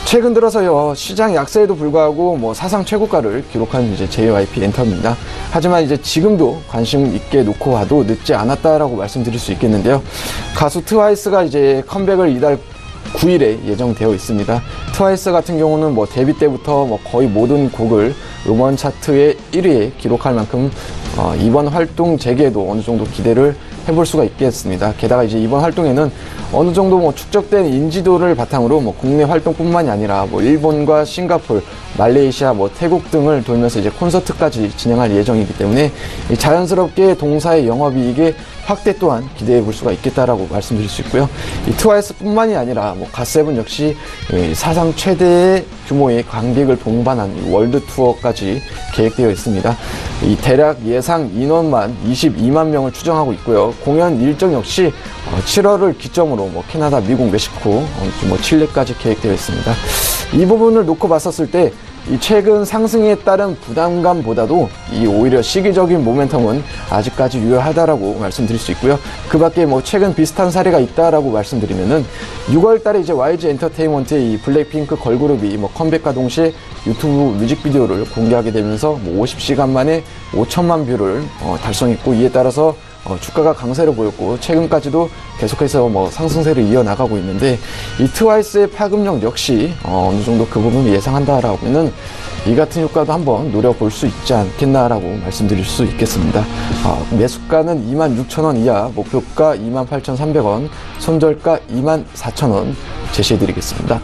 최근 들어서 시장 약세에도 불구하고 사상 최고가를 기록한 이제 JYP 엔터입니다. 하지만 이제 지금도 관심 있게 놓고 봐도 늦지 않았다라고 말씀드릴 수 있겠는데요. 가수 트와이스가 이제 컴백을 이달 9일에 예정되어 있습니다. 트와이스 같은 경우는 데뷔 때부터 거의 모든 곡을 음원 차트의 1위에 기록할 만큼 이번 활동 재개에도 어느 정도 기대를 해볼 수가 있겠습니다. 게다가 이제 이번 활동에는 어느 정도 축적된 인지도를 바탕으로 국내 활동뿐만이 아니라 일본과 싱가폴, 말레이시아, 태국 등을 돌면서 이제 콘서트까지 진행할 예정이기 때문에 자연스럽게 동사의 영업이익의 확대 또한 기대해 볼 수가 있겠다라고 말씀드릴 수 있고요. 이 트와이스뿐만이 아니라 갓세븐 역시 사상 최대의 규모의 관객을 동반한 월드 투어까지 계획되어 있습니다. 이 대략 예상 인원만 22만 명을 추정하고 있고요. 공연 일정 역시 7월을 기점으로 캐나다, 미국, 멕시코, 칠레까지 계획되어 있습니다. 이 부분을 놓고 봤었을 때 이 최근 상승에 따른 부담감보다도 이 오히려 시기적인 모멘텀은 아직까지 유효하다라고 말씀드릴 수 있고요. 그 밖에 최근 비슷한 사례가 있다라고 말씀드리면은 6월 달에 이제 YG 엔터테인먼트의 이 블랙핑크 걸그룹이 컴백과 동시에 유튜브 뮤직비디오를 공개하게 되면서 50시간 만에 5천만 뷰를 달성했고 이에 따라서 주가가 강세로 보였고 최근까지도 계속해서 상승세를 이어나가고 있는데 이 트와이스의 파급력 역시 어느 정도 그 부분을 예상한다라고 하면은 이 같은 효과도 한번 노려볼 수 있지 않겠나라고 말씀드릴 수 있겠습니다. 매수가는 26,000원 이하, 목표가 28,300원, 손절가 24,000원 제시해드리겠습니다.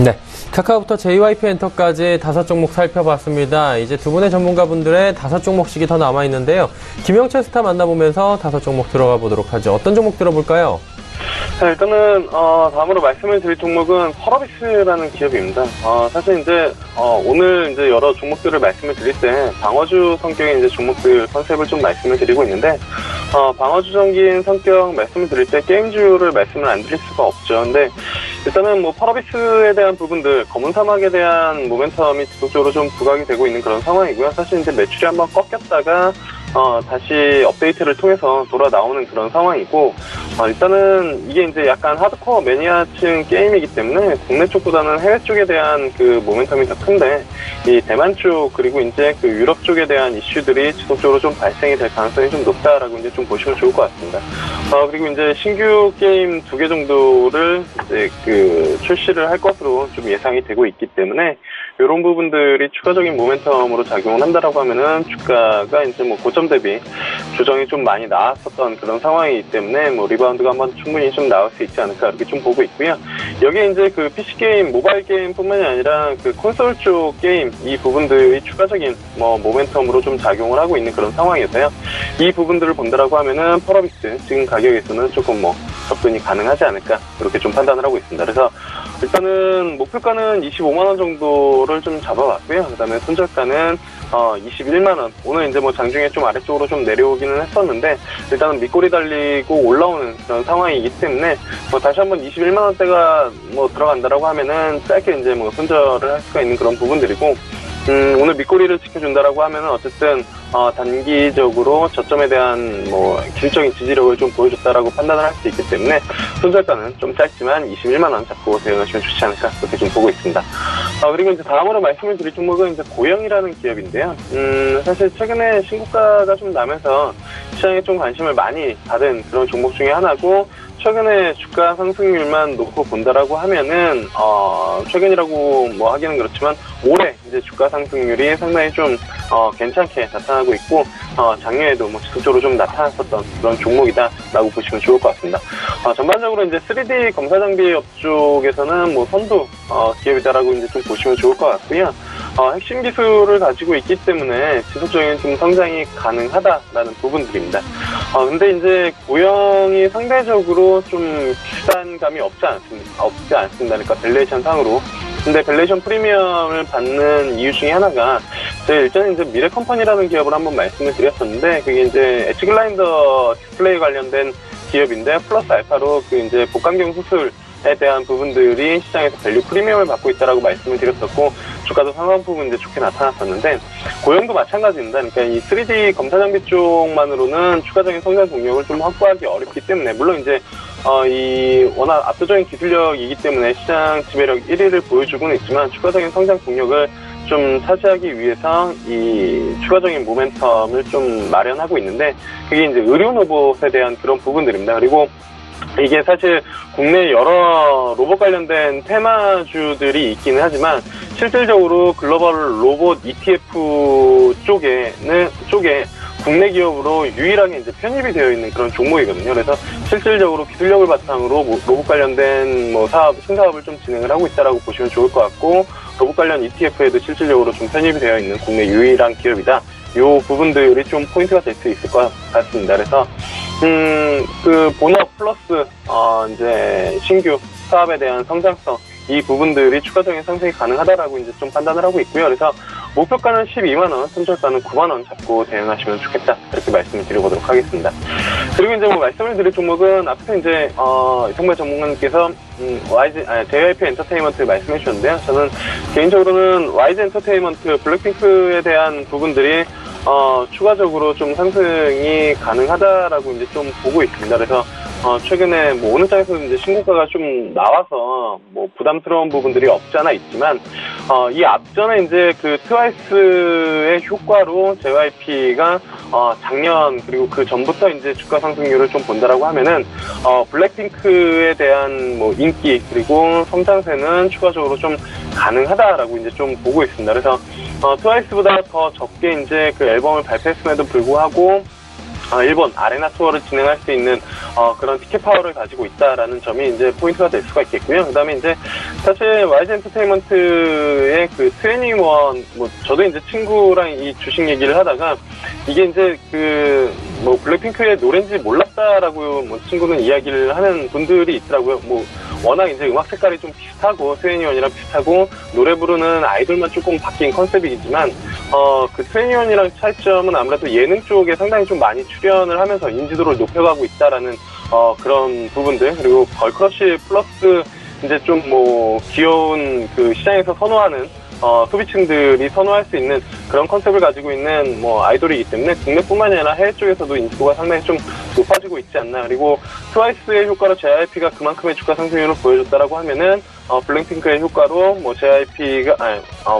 네. 카카오부터 JYP 엔터까지 5종목 살펴봤습니다. 이제 두 분의 전문가분들의 5종목씩이 더 남아있는데요. 김영철 스타 만나보면서 5종목 들어가 보도록 하죠. 어떤 종목 들어볼까요? 자, 일단은 다음으로 말씀을 드릴 종목은 펄어비스라는 기업입니다. 사실 이제 오늘 이제 여러 종목들을 말씀을 드릴 때 방어주 성격의 이제 종목들 컨셉을 좀 말씀을 드리고 있는데 방어주적인 성격 말씀을 드릴 때 게임주를 말씀을 안 드릴 수가 없죠. 근데 일단은 펄어비스에 대한 부분들, 검은 사막에 대한 모멘텀이 지속적으로 좀 부각이 되고 있는 그런 상황이고요. 사실 이제 매출이 한번 꺾였다가 다시 업데이트를 통해서 돌아 나오는 그런 상황이고, 일단은 이게 이제 약간 하드코어 매니아층 게임이기 때문에 국내 쪽보다는 해외 쪽에 대한 그 모멘텀이 더 큰데, 이 대만 쪽 그리고 이제 그 유럽 쪽에 대한 이슈들이 지속적으로 좀 발생이 될 가능성이 좀 높다라고 이제 좀 보시면 좋을 것 같습니다. 그리고 이제 신규 게임 2개 정도를 이제 그 출시를 할 것으로 좀 예상이 되고 있기 때문에, 이런 부분들이 추가적인 모멘텀으로 작용을 한다라고 하면은 주가가 이제 뭐 고점 대비 조정이 좀 많이 나왔었던 그런 상황이기 때문에 뭐 리바운드가 한번 충분히 좀 나올 수 있지 않을까 이렇게 좀 보고 있고요. 여기에 이제 그 PC 게임, 모바일 게임뿐만이 아니라 그 콘솔 쪽 게임 이 부분들이 추가적인 뭐 모멘텀으로 좀 작용을 하고 있는 그런 상황이어서요. 이 부분들을 본다라고 하면은 펄어비스 지금 가격에서는 조금 뭐 접근이 가능하지 않을까 그렇게 좀 판단을 하고 있습니다. 그래서 일단은 목표가는 25만 원 정도를 좀 잡아봤고요. 그다음에 손절가는 21만 원. 오늘 이제 뭐 장중에 좀 아래쪽으로 좀 내려오기는 했었는데 일단은 밑꼬리 달리고 올라오는 그런 상황이기 때문에 뭐 다시 한번 21만 원대가 뭐 들어간다라고 하면은 짧게 이제 뭐 손절을 할 수가 있는 그런 부분들이고. 오늘 밑꼬리를 지켜준다라고 하면은 어쨌든 단기적으로 저점에 대한 뭐 기술적인 지지력을 좀 보여줬다라고 판단을 할 수 있기 때문에 손절가는 좀 짧지만 21만 원 잡고 대응하시면 좋지 않을까 그렇게 좀 보고 있습니다. 그리고 이제 다음으로 말씀을 드릴 종목은 이제 고영이라는 기업인데요. 사실 최근에 신고가가 좀 나면서 시장에 좀 관심을 많이 받은 그런 종목 중에 하나고. 최근에 주가 상승률만 놓고 본다라고 하면은 최근이라고 뭐 하기는 그렇지만 올해 이제 주가 상승률이 상당히 좀 괜찮게 나타나고 있고 작년에도 뭐 지속적으로 좀 나타났었던 그런 종목이다라고 보시면 좋을 것 같습니다. 전반적으로 이제 3D 검사 장비 업 쪽에서는 뭐 선두 기업이다라고 이제 좀 보시면 좋을 것 같고요. 핵심 기술을 가지고 있기 때문에 지속적인 좀 성장이 가능하다라는 부분들입니다. 근데 이제 고영이 상대적으로 좀 비싼 감이 없지 않습니다. 그러니까 밸류에이션 상으로. 근데 밸류에이션 프리미엄을 받는 이유 중에 하나가 제가 일전에 이제 미래 컴퍼니라는 기업을 한번 말씀을 드렸었는데 그게 이제 엣지 글라인더 디스플레이 관련된 기업인데 플러스 알파로 그 이제 복강경 수술에 대한 부분들이 시장에서 밸류 프리미엄을 받고 있다라고 말씀을 드렸었고 주가도 상당 부분 이제 좋게 나타났었는데 고영도 마찬가지입니다. 그러니까 이 3D 검사 장비 쪽만으로는 추가적인 성장 동력을 좀 확보하기 어렵기 때문에 물론 이제 이 워낙 압도적인 기술력이기 때문에 시장 지배력 1위를 보여주고는 있지만 추가적인 성장 동력을 좀 차지하기 위해서 이 추가적인 모멘텀을 좀 마련하고 있는데 그게 이제 의료 로봇에 대한 그런 부분들입니다. 그리고 이게 사실 국내 여러 로봇 관련된 테마주들이 있기는 하지만 실질적으로 글로벌 로봇 ETF 쪽에 국내 기업으로 유일하게 이제 편입이 되어 있는 그런 종목이거든요. 그래서 실질적으로 기술력을 바탕으로 로봇 관련된 뭐 신사업을 좀 진행을 하고 있다라고 보시면 좋을 것 같고 로봇 관련 ETF에도 실질적으로 좀 편입이 되어 있는 국내 유일한 기업이다. 요 부분들이 좀 포인트가 될 수 있을 것 같습니다. 그래서 그 본업 플러스 이제 신규 사업에 대한 성장성 이 부분들이 추가적인 상승이 가능하다라고 이제 좀 판단을 하고 있고요. 그래서 목표가는 12만 원, 손절가는 9만 원 잡고 대응하시면 좋겠다 이렇게 말씀을 드려보도록 하겠습니다. 그리고 이제 뭐 말씀을 드릴 종목은 앞서 이제 이성발 전문가님께서 JYP 엔터테인먼트 말씀해 주셨는데요. 저는 개인적으로는 YG 엔터테인먼트 블랙핑크에 대한 부분들이 추가적으로 좀 상승이 가능하다라고 이제 좀 보고 있습니다. 그래서 최근에 뭐 어느 장에서 이제 신고가가 좀 나와서 뭐 부담스러운 부분들이 없지 않아 있지만 이 앞전에 이제 그 트와이스의 효과로 JYP가 작년 그리고 그 전부터 이제 주가 상승률을 좀 본다라고 하면은 블랙핑크에 대한 뭐 인기 그리고 성장세는 추가적으로 좀 가능하다라고 이제 좀 보고 있습니다. 그래서 트와이스보다 더 적게 이제 그 앨범을 발표했음에도 불구하고 일본 아레나 투어를 진행할 수 있는 그런 티켓 파워를 가지고 있다라는 점이 이제 포인트가 될 수가 있겠고요. 그다음에 이제 사실 YG 엔터테인먼트의 그 21, 뭐 저도 이제 친구랑 이 주식 얘기를 하다가 이게 이제 그 뭐 블랙핑크의 노래인지 몰랐다라고 뭐 친구는 이야기를 하는 분들이 있더라고요. 뭐 워낙 이제 음악 색깔이 좀 비슷하고 21이랑 비슷하고 노래 부르는 아이돌만 조금 바뀐 컨셉이지만 그 21이랑 차이점은 아무래도 예능 쪽에 상당히 좀 많이 출연을 하면서 인지도를 높여가고 있다라는 그런 부분들 그리고 걸크러쉬 플러스 이제 좀 뭐 귀여운 그 시장에서 선호하는 소비층들이 선호할 수 있는 그런 컨셉을 가지고 있는 뭐 아이돌이기 때문에 국내뿐만이 아니라 해외 쪽에서도 인지도가 상당히 좀 높아지고 있지 않나. 그리고 트와이스의 효과로 JYP가 그만큼의 주가 상승률을 보여줬다라고 하면은 블랙핑크의 효과로 뭐 JYP가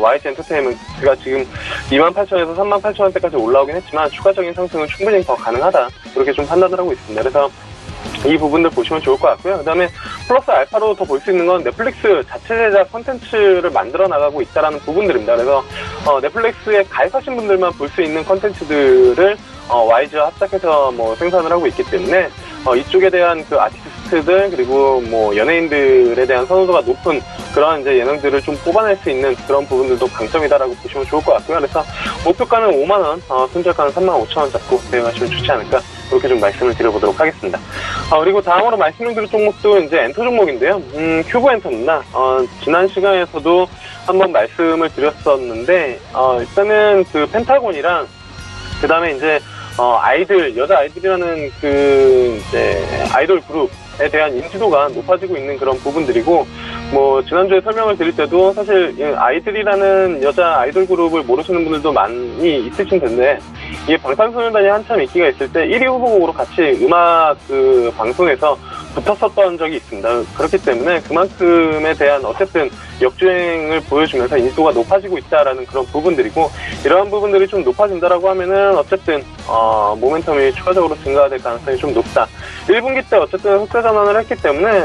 YG 엔터테인먼트가 지금 28,000에서 38,000원대까지 올라오긴 했지만 추가적인 상승은 충분히 더 가능하다. 그렇게 좀 판단을 하고 있습니다. 그래서 이 부분들 보시면 좋을 것 같고요. 그 다음에 플러스 알파로 더 볼 수 있는 건 넷플릭스 자체 제작 콘텐츠를 만들어 나가고 있다는 부분들입니다. 그래서 넷플릭스에 가입하신 분들만 볼 수 있는 콘텐츠들을 YG와 합작해서 뭐 생산을 하고 있기 때문에 이쪽에 대한 그 아티스트들 그리고 뭐 연예인들에 대한 선호도가 높은 그런 이제 예능들을 좀 뽑아낼 수 있는 그런 부분들도 강점이다라고 보시면 좋을 것 같고요. 그래서 목표가는 5만 원, 손절가는 35,000원 잡고 대응하시면 좋지 않을까 그렇게 좀 말씀을 드려보도록 하겠습니다. 그리고 다음으로 말씀드릴 종목도 이제 엔터 종목인데요. 큐브 엔터입니다. 지난 시간에서도 한번 말씀을 드렸었는데 일단은 그 펜타곤이랑 그 다음에 이제 여자 아이들이라는 그 이제 아이돌 그룹에 대한 인지도가 높아지고 있는 그런 부분들이고, 뭐 지난주에 설명을 드릴 때도 사실 아이들이라는 여자 아이돌 그룹을 모르시는 분들도 많이 있으신 텐데, 이게 방탄소년단이 한참 인기가 있을 때 1위 후보곡으로 같이 음악 그 방송에서 붙었었던 적이 있습니다. 그렇기 때문에 그만큼에 대한 어쨌든 역주행을 보여주면서 인지도가 높아지고 있다라는 그런 부분들이고, 이러한 부분들이 좀 높아진다라고 하면은 어쨌든 모멘텀이 추가적으로 증가될 가능성이 좀 높다. 1분기 때 어쨌든 흑자 전환을 했기 때문에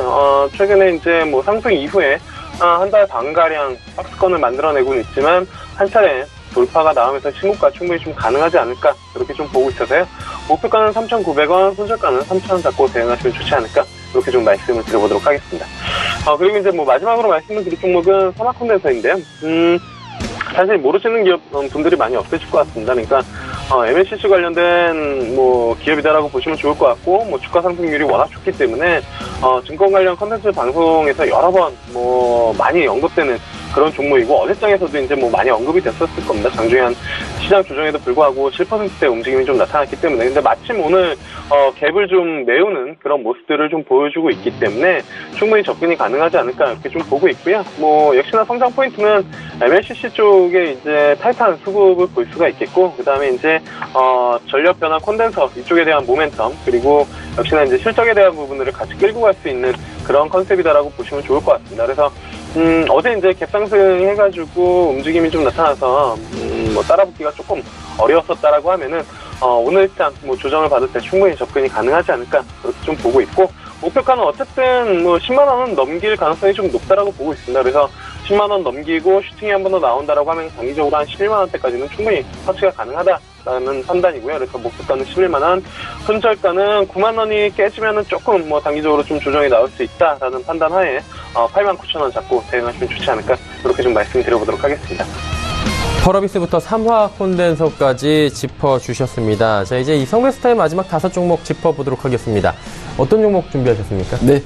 최근에 이제 뭐 상승 이후에 한 달 반가량 박스권을 만들어내고는 있지만 한 차례 돌파가 나오면서 신고가 충분히 좀 가능하지 않을까 그렇게 좀 보고 있어서요. 목표가는 3,900원, 손절가는 3,000원 잡고 대응하시면 좋지 않을까 그렇게 좀 말씀을 드려보도록 하겠습니다. 그리고 이제 뭐 마지막으로 말씀을 드릴 종목은 산화 콘덴서인데요. 사실 모르시는 기업 분들이 많이 없으실 것 같습니다. 그러니까 MLCC 관련된 뭐 기업이다라고 보시면 좋을 것 같고, 뭐 주가 상승률이 워낙 좋기 때문에 증권 관련 컨텐츠 방송에서 여러 번 뭐 많이 언급되는 그런 종목이고, 어제장에서도 이제 뭐 많이 언급이 됐었을 겁니다. 장중한 시장 조정에도 불구하고 7%대 움직임이 좀 나타났기 때문에. 근데 마침 오늘 갭을 좀 메우는 그런 모습들을 좀 보여주고 있기 때문에 충분히 접근이 가능하지 않을까 이렇게 좀 보고 있고요. 뭐 역시나 성장 포인트는 MLCC 쪽에 이제 타이탄 수급을 볼 수가 있겠고, 그 다음에 이제 전력 변화 콘덴서 이쪽에 대한 모멘텀, 그리고 역시나 이제 실적에 대한 부분들을 같이 끌고 갈 수 있는 그런 컨셉이다라고 보시면 좋을 것 같습니다. 그래서 어제 이제 갭상승 해가지고 움직임이 좀 나타나서 뭐 따라붙기가 조금 어려웠었다라고 하면은 오늘 일단 뭐 조정을 받을 때 충분히 접근이 가능하지 않을까 그렇게 좀 보고 있고, 목표가는 어쨌든 뭐 10만 원은 넘길 가능성이 좀 높다라고 보고 있습니다. 그래서 10만 원 넘기고 슈팅이 한 번 더 나온다라고 하면 단기적으로 한 11만 원대까지는 충분히 터치가 가능하다라는 판단이고요. 그래서 목표가는 11만 원, 손절가는 9만 원이 깨지면은 조금 뭐 단기적으로 좀 조정이 나올 수 있다라는 판단하에 89,000원 잡고 대응하시면 좋지 않을까 그렇게 좀 말씀드려보도록 하겠습니다. 펄어비스부터 삼화 콘덴서까지 짚어주셨습니다. 자, 이제 이성베스타의 마지막 5종목 짚어보도록 하겠습니다. 어떤 종목 준비하셨습니까? 네.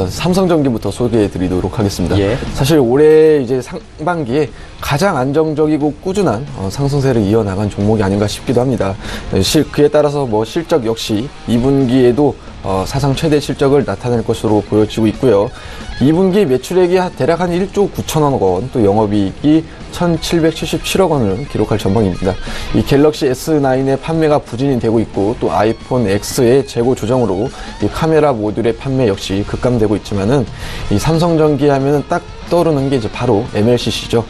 삼성전기부터 소개해드리도록 하겠습니다. 예. 사실 올해 이제 상반기에 가장 안정적이고 꾸준한 상승세를 이어나간 종목이 아닌가 싶기도 합니다. 그에 따라서 뭐 실적 역시 2분기에도 사상 최대 실적을 나타낼 것으로 보여지고 있고요. 2분기 매출액이 대략 한 1조 9천억 원, 또 영업이익이 1,777억 원을 기록할 전망입니다. 이 갤럭시 S9의 판매가 부진이 되고 있고, 또 아이폰 X의 재고 조정으로 이 카메라 모듈의 판매 역시 급감되고 있지만은, 이 삼성전기 하면은 딱 떠오르는 게 이제 바로 MLCC죠.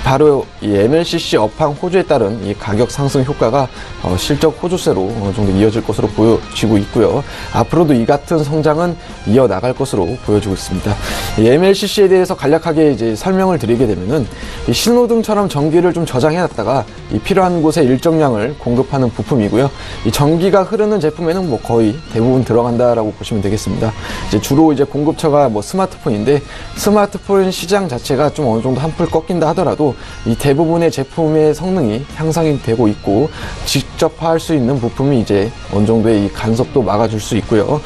바로 이 MLCC 업황 호조에 따른 이 가격 상승 효과가 실적 호조세로 어느 정도 이어질 것으로 보여지고 있고요. 앞으로도 이 같은 성장은 이어나갈 것으로 보여지고 있습니다. 이 MLCC에 대해서 간략하게 이제 설명을 드리게 되면은, 이 신호등처럼 전기를 좀 저장해놨다가 이 필요한 곳에 일정량을 공급하는 부품이고요. 이 전기가 흐르는 제품에는 뭐 거의 대부분 들어간다라고 보시면 되겠습니다. 이제 주로 이제 공급처가 뭐 스마트폰인데, 스마트폰 시장 자체가 좀 어느 정도 한풀 꺾인다 하더라도 이 대부분의 제품의 성능이 향상이 되고 있고, 직접 할 수 있는 부품이 이제 어느 정도의 이 간섭도 막아줄 수 있고요.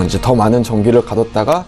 이제 더 많은 전기를 가뒀다가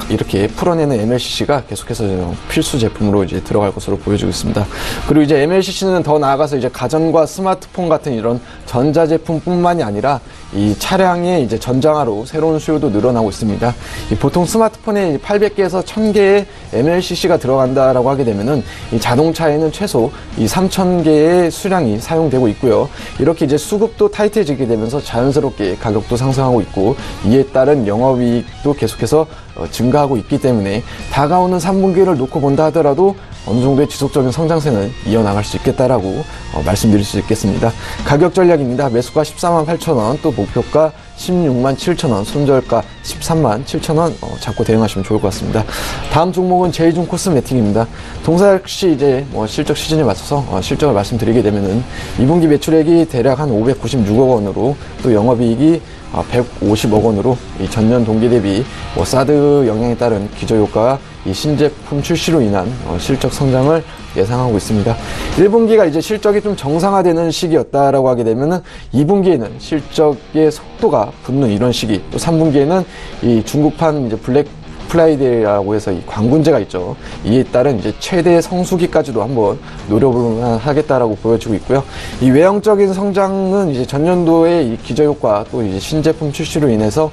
이렇게 풀어내는 MLCC가 계속해서 필수 제품으로 이제 들어갈 것으로 보여지고 있습니다. 그리고 이제 MLCC는 더 나아가서 이제 가전과 스마트폰 같은 이런 전자제품뿐만이 아니라 이 차량의 이제 전장화로 새로운 수요도 늘어나고 있습니다. 보통 스마트폰에 800개에서 1000개의 MLCC가 들어간다라고 하게 되면은 이 자동차에는 최소 이 3,000개의 수량이 사용되고 있고요. 이렇게 이제 수급도 타이트해지게 되면서 자연스럽게 가격도 상승하고 있고, 이에 따른 영업이익도 계속해서 증가하고 있기 때문에 다가오는 3분기를 놓고 본다 하더라도 어느 정도의 지속적인 성장세는 이어나갈 수 있겠다라고 말씀드릴 수 있겠습니다. 가격 전략입니다. 매수가 148,000원, 또 목표가 167,000원, 손절가 137,000원 잡고 대응하시면 좋을 것 같습니다. 다음 종목은 제이준 코스메틱입니다. 동사 역시 이제 실적 시즌에 맞춰서 실적을 말씀드리게 되면은 2분기 매출액이 대략 한 596억 원으로, 또 영업이익이 150억 원으로 이 전년 동기 대비 사드 영향에 따른 기저효과와 이 신제품 출시로 인한 실적 성장을 예상하고 있습니다. 1분기가 이제 실적이 좀 정상화되는 시기였다라고 하게 되면은 2분기에는 실적의 속도가 붙는 이런 시기, 또 3분기에는 이 중국판 이제 블랙 프라이데이라고 해서 이 광군제가 있죠. 이에 따른 이제 최대 성수기까지도 한번 노려볼 하겠다라고 보여지고 있고요. 이 외형적인 성장은 이제 전년도의 이 기저효과, 또 이제 신제품 출시로 인해서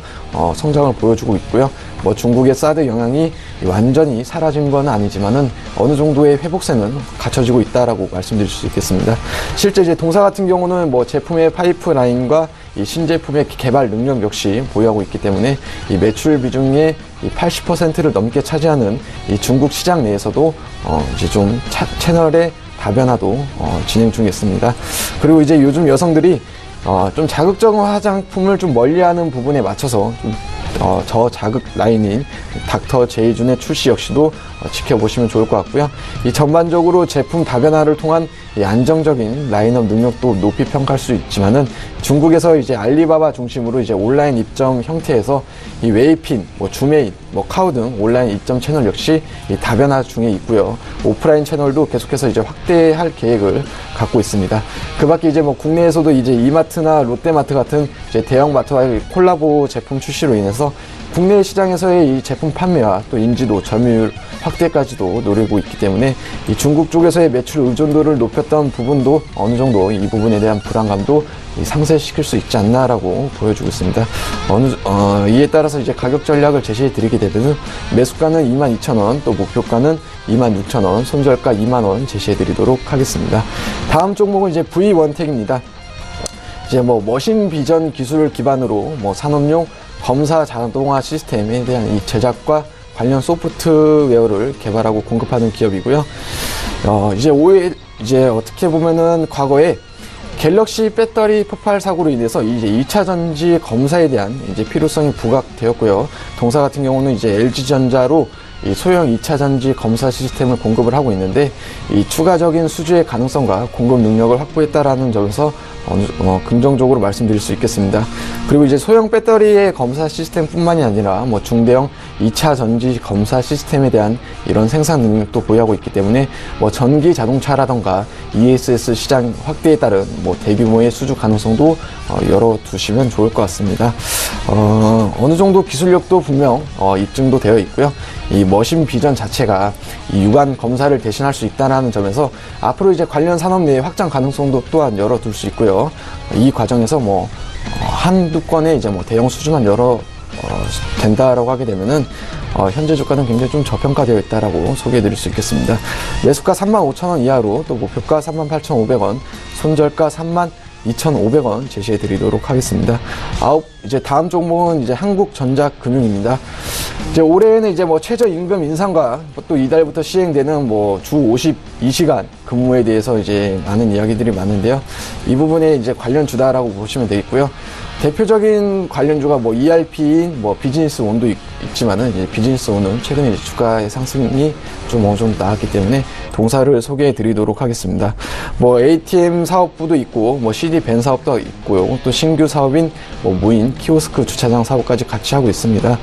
성장을 보여주고 있고요. 중국의 사드 영향이 완전히 사라진 건 아니지만은 어느 정도의 회복세는 갖춰지고 있다라고 말씀드릴 수 있겠습니다. 실제 이제 동사 같은 경우는 제품의 파이프라인과 이 신제품의 개발 능력 역시 보유하고 있기 때문에 이 매출 비중의 이 80%를 넘게 차지하는 이 중국 시장 내에서도 이제 좀 채널의 다변화도 진행 중에 있습니다. 그리고 이제 요즘 여성들이 좀 자극적인 화장품을 좀 멀리하는 부분에 맞춰서 좀 저자극 라인인 닥터 제이준의 출시 역시도 지켜보시면 좋을 것 같고요. 이 전반적으로 제품 다변화를 통한 이 안정적인 라인업 능력도 높이 평가할 수 있지만은, 중국에서 이제 알리바바 중심으로 이제 온라인 입점 형태에서 이 웨이핀, 주메인, 카우 등 온라인 입점 채널 역시 이 다변화 중에 있고요. 오프라인 채널도 계속해서 이제 확대할 계획을 갖고 있습니다. 그 밖에 이제 국내에서도 이제 이마트나 롯데마트 같은 이제 대형 마트와의 콜라보 제품 출시로 인해서 국내 시장에서의 이 제품 판매와 또 인지도, 점유율 확대까지도 노리고 있기 때문에 이 중국 쪽에서의 매출 의존도를 높였던 부분도 어느 정도 이 부분에 대한 불안감도 상쇄시킬 수 있지 않나라고 보여주고 있습니다. 이에 따라서 이제 가격 전략을 제시해 드리게 되면 매수가는 22,000원, 또 목표가는 26,000원, 손절가 2만원 제시해 드리도록 하겠습니다. 다음 종목은 이제 V1텍입니다. 이제 머신 비전 기술을 기반으로 산업용 검사 자동화 시스템에 대한 이 제작과 관련 소프트웨어를 개발하고 공급하는 기업이고요. 이제 어떻게 보면은 과거에 갤럭시 배터리 폭발 사고로 인해서 이제 2차 전지 검사에 대한 이제 필요성이 부각되었고요. 동사 같은 경우는 이제 LG전자로 이 소형 2차 전지 검사 시스템을 공급을 하고 있는데, 이 추가적인 수주의 가능성과 공급 능력을 확보했다라는 점에서 긍정적으로 말씀드릴 수 있겠습니다. 그리고 이제 소형 배터리의 검사 시스템뿐만이 아니라 중대형 2차 전지 검사 시스템에 대한 이런 생산 능력도 보유하고 있기 때문에 전기 자동차라던가 ESS 시장 확대에 따른 대규모의 수주 가능성도 열어두시면 좋을 것 같습니다. 어느 정도 기술력도 분명 입증도 되어 있고요. 이 머신 비전 자체가 이 유관 검사를 대신할 수 있다는 점에서 앞으로 이제 관련 산업 내의 확장 가능성도 또한 열어둘 수 있고요. 이 과정에서 한두 건의 이제 대형 수주만 된다라고 하게 되면은 현재 주가는 굉장히 좀 저평가되어 있다라고 소개해드릴 수 있겠습니다. 매수가 35,000원 이하로, 또 목표가 38,500원, 손절가 32,500원 제시해 드리도록 하겠습니다. 이제 다음 종목은 이제 한국전자금융입니다. 이제 올해는 이제 최저임금 인상과 또 이달부터 시행되는 주 52시간 근무에 대해서 이제 많은 이야기들이 많은데요. 이 부분에 이제 관련주다라고 보시면 되겠고요. 대표적인 관련주가 ERP인 비즈니스 온도 있지만은 이제 비즈니스 온은 최근에 이제 주가의 상승이 좀 어느 정도 나왔기 때문에 동사를 소개해 드리도록 하겠습니다. ATM 사업부도 있고 CD 밴 사업도 있고요. 또 신규 사업인 무인 키오스크 주차장 사업까지 같이 하고 있습니다.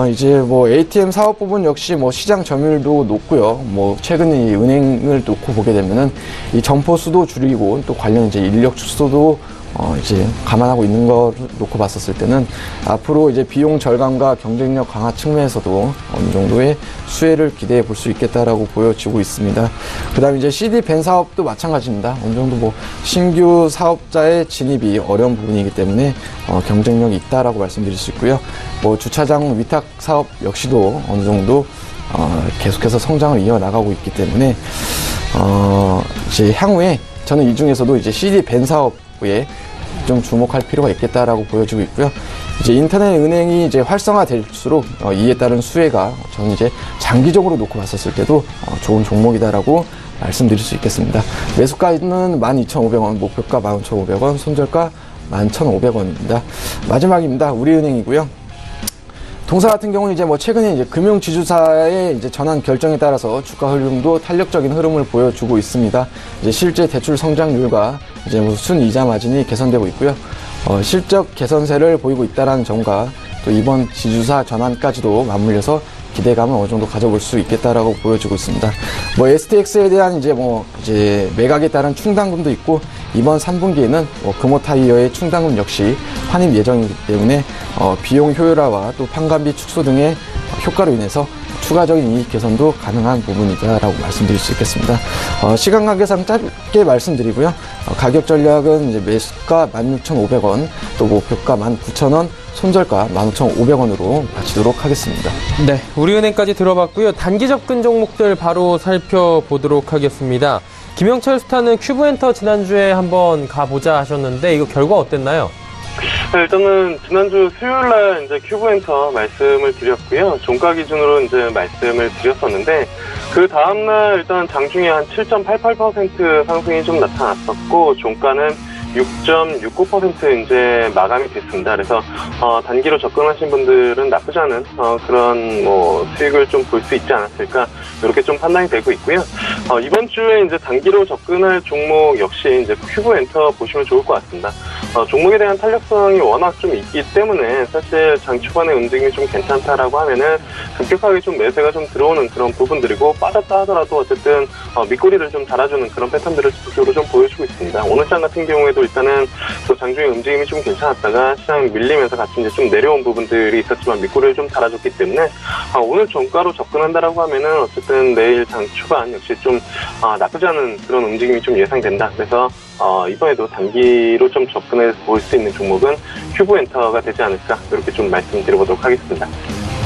이제 ATM 사업 부분 역시 시장 점유율도 높고요. 최근에 이 은행을 놓고 보게 되면은 이 점포 수도 줄이고, 또 관련 이제 인력 축소도 이제 감안하고 있는 걸 놓고 봤었을 때는 앞으로 이제 비용 절감과 경쟁력 강화 측면에서도 어느 정도의 수혜를 기대해 볼 수 있겠다라고 보여지고 있습니다. 그 다음에 이제 CD 밴 사업도 마찬가지입니다. 어느 정도 신규 사업자의 진입이 어려운 부분이기 때문에 경쟁력이 있다라고 말씀드릴 수 있고요. 주차장 위탁 사업 역시도 어느 정도 계속해서 성장을 이어나가고 있기 때문에 이제 향후에 저는 이 중에서도 이제 CD 밴 사업에 좀 주목할 필요가 있겠다라고 보여지고 있고요. 이제 인터넷 은행이 이제 활성화될수록 이에 따른 수혜가 저는 이제 장기적으로 놓고 봤었을 때도 좋은 종목이다라고 말씀드릴 수 있겠습니다. 매수가는 12,500원, 목표가 15,500원, 손절가 11,500원입니다. 마지막입니다. 우리은행이고요. 동사 같은 경우는 이제 최근에 이제 금융지주사의 이제 전환 결정에 따라서 주가 흐름도 탄력적인 흐름을 보여주고 있습니다. 이제 실제 대출 성장률과 이제 순이자 마진이 개선되고 있고요. 실적 개선세를 보이고 있다는 점과 또 이번 지주사 전환까지도 맞물려서 기대감을 어느 정도 가져볼 수 있겠다라고 보여지고 있습니다. STX에 대한 이제 매각에 따른 충당금도 있고 이번 3분기에는 금호타이어의 충당금 역시 환입 예정이기 때문에 비용 효율화와 또 판관비 축소 등의 효과로 인해서 추가적인 이익 개선도 가능한 부분이다라고 말씀드릴 수 있겠습니다. 시간 관계상 짧게 말씀드리고요. 가격 전략은 이제 매수가 16,500원, 또 목표가 19,000원, 손절가 15,500원으로 마치도록 하겠습니다. 네, 우리은행까지 들어봤고요. 단기 접근 종목들 바로 살펴보도록 하겠습니다. 김영철 스타는 큐브엔터 지난주에 한번 가보자 하셨는데 이거 결과 어땠나요? 네, 일단은 지난주 수요일날 이제 큐브엔터 말씀을 드렸고요. 종가 기준으로 이제 말씀을 드렸었는데 그 다음날 일단 장중에 한 7.88% 상승이 좀 나타났었고 종가는 6.69% 이제 마감이 됐습니다. 그래서 단기로 접근하신 분들은 나쁘지 않은 그런 수익을 좀 볼 수 있지 않았을까 이렇게 좀 판단이 되고 있고요. 이번 주에 이제 단기로 접근할 종목 역시 이제 큐브엔터 보시면 좋을 것 같습니다. 종목에 대한 탄력성이 워낙 좀 있기 때문에 사실 장 초반에 움직임이 좀 괜찮다라고 하면은 급격하게 좀 매수가 좀 들어오는 그런 부분들이고 빠졌다 하더라도 어쨌든 밑꼬리를 좀 달아주는 그런 패턴들을 지속적으로 좀 보여주고 있습니다. 오늘 장 같은 경우에도 일단은 또 장중에 움직임이 좀 괜찮았다가 시장이 밀리면서 같이 이제 좀 내려온 부분들이 있었지만 밑꼬리를 좀 달아줬기 때문에 오늘 종가로 접근한다라고 하면은 어쨌든 내일 장 초반 역시 좀 나쁘지 않은 그런 움직임이 좀 예상된다. 그래서 이번에도 단기로 좀 접근해 볼 수 있는 종목은 큐브엔터가 되지 않을까 이렇게 좀 말씀드려보도록 하겠습니다.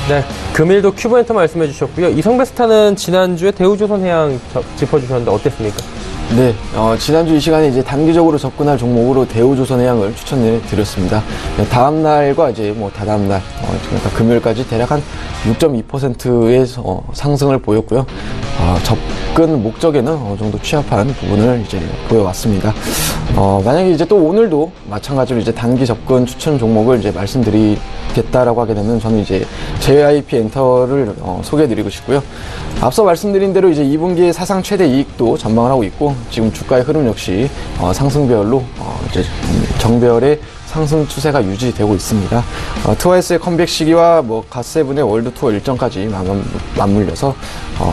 네, 금일도 큐브엔터 말씀해 주셨고요. 이성배 스타는 지난주에 대우조선해양 짚어주셨는데 어땠습니까? 네, 지난주 이 시간에 이제 단기적으로 접근할 종목으로 대우조선해양을 추천해 드렸습니다. 다음 날과 이제 다다음 날, 그러니까 금요일까지 대략 한 6.2%의 상승을 보였고요. 접근 목적에는 어느 정도 취합한 부분을 이제 보여왔습니다. 만약에 이제 또 오늘도 마찬가지로 이제 단기 접근 추천 종목을 이제 말씀드리겠다라고 하게 되면 저는 이제 JYP 엔터를 소개해드리고 싶고요. 앞서 말씀드린 대로 이제 2분기에 사상 최대 이익도 전망을 하고 있고 지금 주가의 흐름 역시 상승배열로 이제 정배열의 상승 추세가 유지되고 있습니다. 트와이스의 컴백 시기와 갓세븐의 월드 투어 일정까지 맞물려서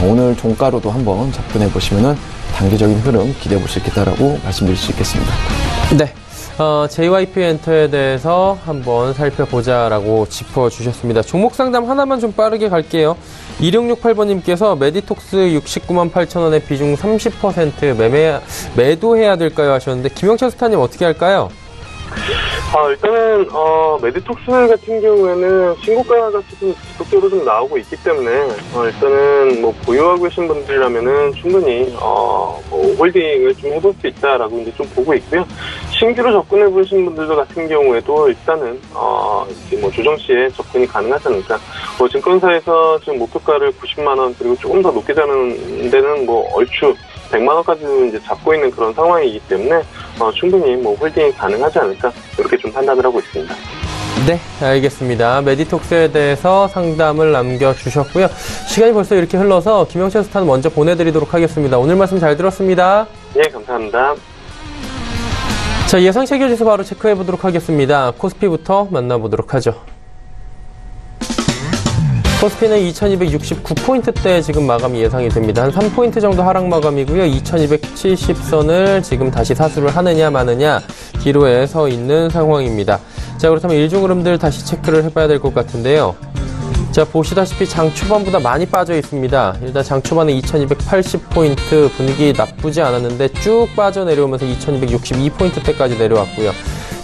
오늘 종가로도 한번 접근해 보시면은 단기적인 흐름 기대해 볼 수 있겠다라고 말씀드릴 수 있겠습니다. 네. JYP 엔터에 대해서 한번 살펴보자라고 짚어주셨습니다. 종목 상담 하나만 좀 빠르게 갈게요. 2668번님께서 메디톡스 69만 8천원에 비중 30% 매도해야 될까요? 하셨는데 김영철 스타님 어떻게 할까요? 일단은 메디톡스 같은 경우에는 신고가가 지금 지속적으로 좀 나오고 있기 때문에 일단은 보유하고 계신 분들이라면은 충분히 홀딩을 좀 해볼 수 있다라고 이제 좀 보고 있고요. 신규로 접근해 보신 분들도 같은 경우에도 일단은 조정 시에 접근이 가능하지 않을까. 증권사에서 지금 목표가를 90만 원 그리고 조금 더 높게 자는 데는 얼추 100만 원까지도 이제 잡고 있는 그런 상황이기 때문에 충분히 홀딩이 가능하지 않을까 이렇게 좀 판단을 하고 있습니다. 네, 알겠습니다. 메디톡스에 대해서 상담을 남겨주셨고요. 시간이 벌써 이렇게 흘러서 김영철 스타는 먼저 보내드리도록 하겠습니다. 오늘 말씀 잘 들었습니다. 네, 감사합니다. 자, 예상 체결지수 바로 체크해보도록 하겠습니다. 코스피부터 만나보도록 하죠. 코스피는 2269포인트대 지금 마감이 예상이 됩니다. 한 3포인트 정도 하락 마감이고요. 2270선을 지금 다시 사수를 하느냐 마느냐 기로에 서 있는 상황입니다. 자, 그렇다면 일중 흐름들 다시 체크를 해봐야 될 것 같은데요. 자, 보시다시피 장 초반보다 많이 빠져 있습니다. 일단 장 초반에 2280포인트 분위기 나쁘지 않았는데 쭉 빠져 내려오면서 2262포인트대까지 내려왔고요.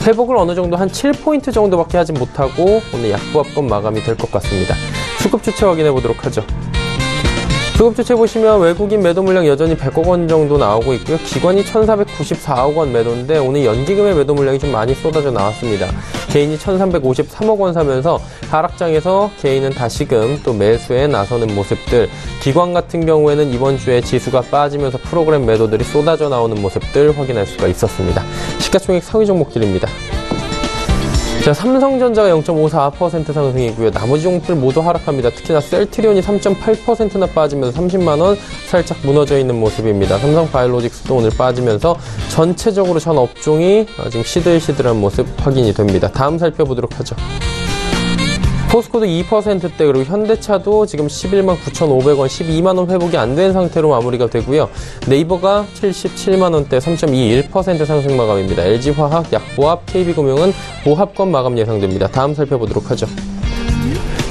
회복을 어느 정도 한 7포인트 정도밖에 하지 못하고 오늘 약보합권 마감이 될 것 같습니다. 수급 주체 확인해 보도록 하죠. 수급 주체 보시면 외국인 매도 물량 여전히 100억 원 정도 나오고 있고요. 기관이 1,494억 원 매도인데 오늘 연기금의 매도 물량이 좀 많이 쏟아져 나왔습니다. 개인이 1,353억 원 사면서 하락장에서 개인은 다시금 또 매수에 나서는 모습들, 기관 같은 경우에는 이번 주에 지수가 빠지면서 프로그램 매도들이 쏟아져 나오는 모습들 확인할 수가 있었습니다. 시가총액 상위 종목들입니다. 자, 삼성전자가 0.54% 상승이고요. 나머지 종목들 모두 하락합니다. 특히나 셀트리온이 3.8%나 빠지면서 30만 원 살짝 무너져 있는 모습입니다. 삼성바이오로직스도 오늘 빠지면서 전체적으로 전 업종이 지금 시들시들한 모습 확인이 됩니다. 다음 살펴보도록 하죠. 포스코도 2%대, 그리고 현대차도 지금 11만 9,500원, 12만 원 회복이 안 된 상태로 마무리가 되고요. 네이버가 77만 원대 3.21% 상승 마감입니다. LG화학, 약보합, KB금융은 보합권 마감 예상됩니다. 다음 살펴보도록 하죠.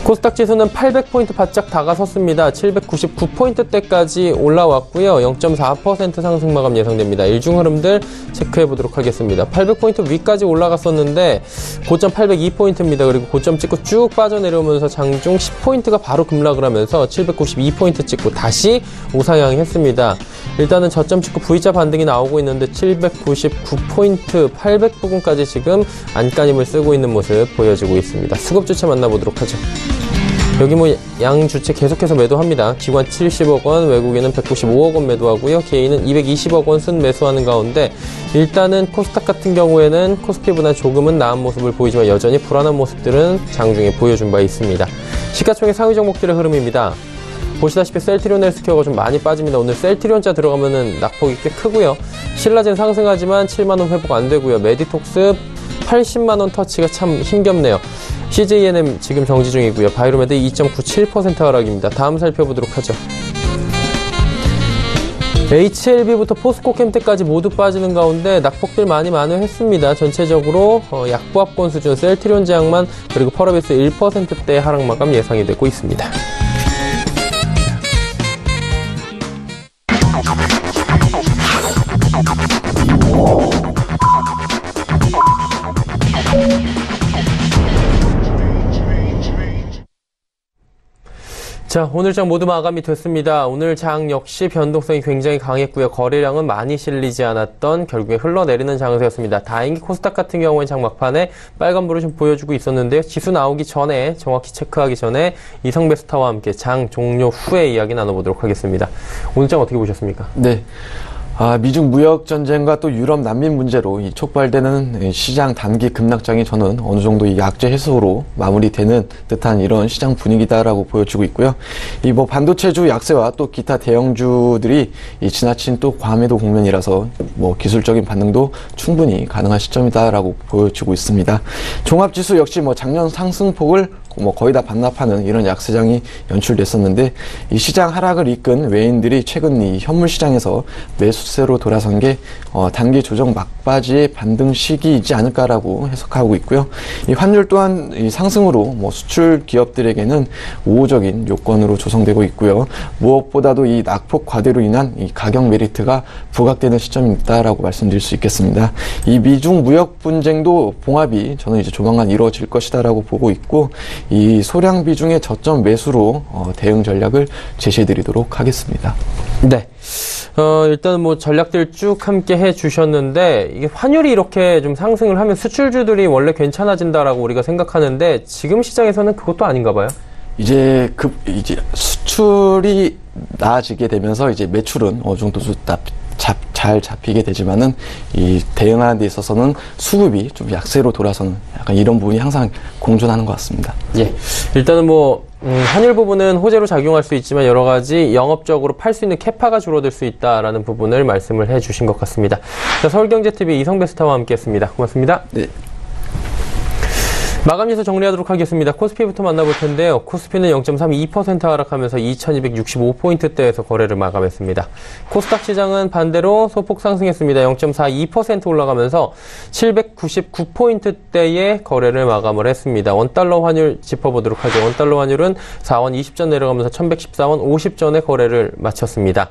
코스닥 지수는 800포인트 바짝 다가섰습니다. 799포인트대까지 올라왔고요. 0.4% 상승 마감 예상됩니다. 일중 흐름들 체크해보도록 하겠습니다. 800포인트 위까지 올라갔었는데 고점 802포인트입니다. 그리고 고점 찍고 쭉 빠져내려오면서 장중 10포인트가 바로 급락을 하면서 792포인트 찍고 다시 우상향했습니다. 일단은 저점 찍고 V자 반등이 나오고 있는데 799포인트, 800 부근까지 지금 안간힘을 쓰고 있는 모습 보여지고 있습니다. 수급 주체 만나보도록 하죠. 여기 양 주체 계속해서 매도합니다. 기관 70억 원, 외국인은 195억 원 매도하고요. 개인은 220억 원 순 매수하는 가운데 일단은 코스닥 같은 경우에는 코스피보다 조금은 나은 모습을 보이지만 여전히 불안한 모습들은 장중에 보여준 바 있습니다. 시가총액 상위 종목들의 흐름입니다. 보시다시피 셀트리온 헬스케어가 좀 많이 빠집니다. 오늘 셀트리온자 들어가면은 낙폭이 꽤 크고요. 신라젠 상승하지만 7만원 회복 안 되고요. 메디톡스 80만원 터치가 참 힘겹네요. CJNM 지금 정지 중이고요. 바이로메드 2.97% 하락입니다. 다음 살펴보도록 하죠. HLB부터 포스코캠텍까지 모두 빠지는 가운데 낙폭들 많이 만회했습니다. 전체적으로 약보합권 수준 셀트리온 제약만 그리고 펄어비스 1%대 하락 마감 예상이 되고 있습니다. 자, 오늘 장 모두 마감이 됐습니다. 오늘 장 역시 변동성이 굉장히 강했고요. 거래량은 많이 실리지 않았던 결국에 흘러내리는 장세였습니다. 다행히 코스닥 같은 경우에 장 막판에 빨간불을 좀 보여주고 있었는데요. 지수 나오기 전에 정확히 체크하기 전에 이성베스타와 함께 장 종료 후에 이야기 나눠보도록 하겠습니다. 오늘 장 어떻게 보셨습니까? 네. 미중 무역 전쟁과 또 유럽 난민 문제로 이 촉발되는 시장 단기 급락장이 저는 어느 정도 이 약재 해소로 마무리되는 듯한 이런 시장 분위기다라고 보여지고 있고요. 이 반도체주 약세와 또 기타 대형주들이 이 지나친 또 과매도 국면이라서 기술적인 반등도 충분히 가능한 시점이다라고 보여지고 있습니다. 종합지수 역시 작년 상승폭을 거의 다 반납하는 이런 약세장이 연출됐었는데 이 시장 하락을 이끈 외인들이 최근 이 현물 시장에서 매수세로 돌아선 게 단기 조정 막바지의 반등 시기이지 않을까라고 해석하고 있고요. 이 환율 또한 이 상승으로 수출 기업들에게는 우호적인 요건으로 조성되고 있고요. 무엇보다도 이 낙폭 과대로 인한 이 가격 메리트가 부각되는 시점이다라고 말씀드릴 수 있겠습니다. 이 미중 무역 분쟁도 봉합이 저는 이제 조만간 이루어질 것이다라고 보고 있고 이 소량 비중의 저점 매수로 대응 전략을 제시해드리도록 하겠습니다. 네. 일단 전략들 쭉 함께 해주셨는데, 이게 환율이 이렇게 좀 상승을 하면 수출주들이 원래 괜찮아진다라고 우리가 생각하는데, 지금 시장에서는 그것도 아닌가 봐요? 이제 수출이 나아지게 되면서 이제 매출은 어느 정도 잘 잡히게 되지만은 이 대응하는 데 있어서는 수급이 좀 약세로 돌아서는 약간 이런 부분이 항상 공존하는 것 같습니다. 예. 일단은 환율 부분은 호재로 작용할 수 있지만 여러 가지 영업적으로 팔 수 있는 캐파가 줄어들 수 있다라는 부분을 말씀을 해 주신 것 같습니다. 자, 서울경제TV 이성베스타와 함께 했습니다. 고맙습니다. 네. 마감지수 정리하도록 하겠습니다. 코스피부터 만나볼 텐데요. 코스피는 0.32% 하락하면서 2265포인트대에서 거래를 마감했습니다. 코스닥 시장은 반대로 소폭 상승했습니다. 0.42% 올라가면서 799포인트대의 거래를 마감을 했습니다. 원달러 환율 짚어보도록 하죠. 원달러 환율은 4원 20전 내려가면서 1114원 50전의 거래를 마쳤습니다.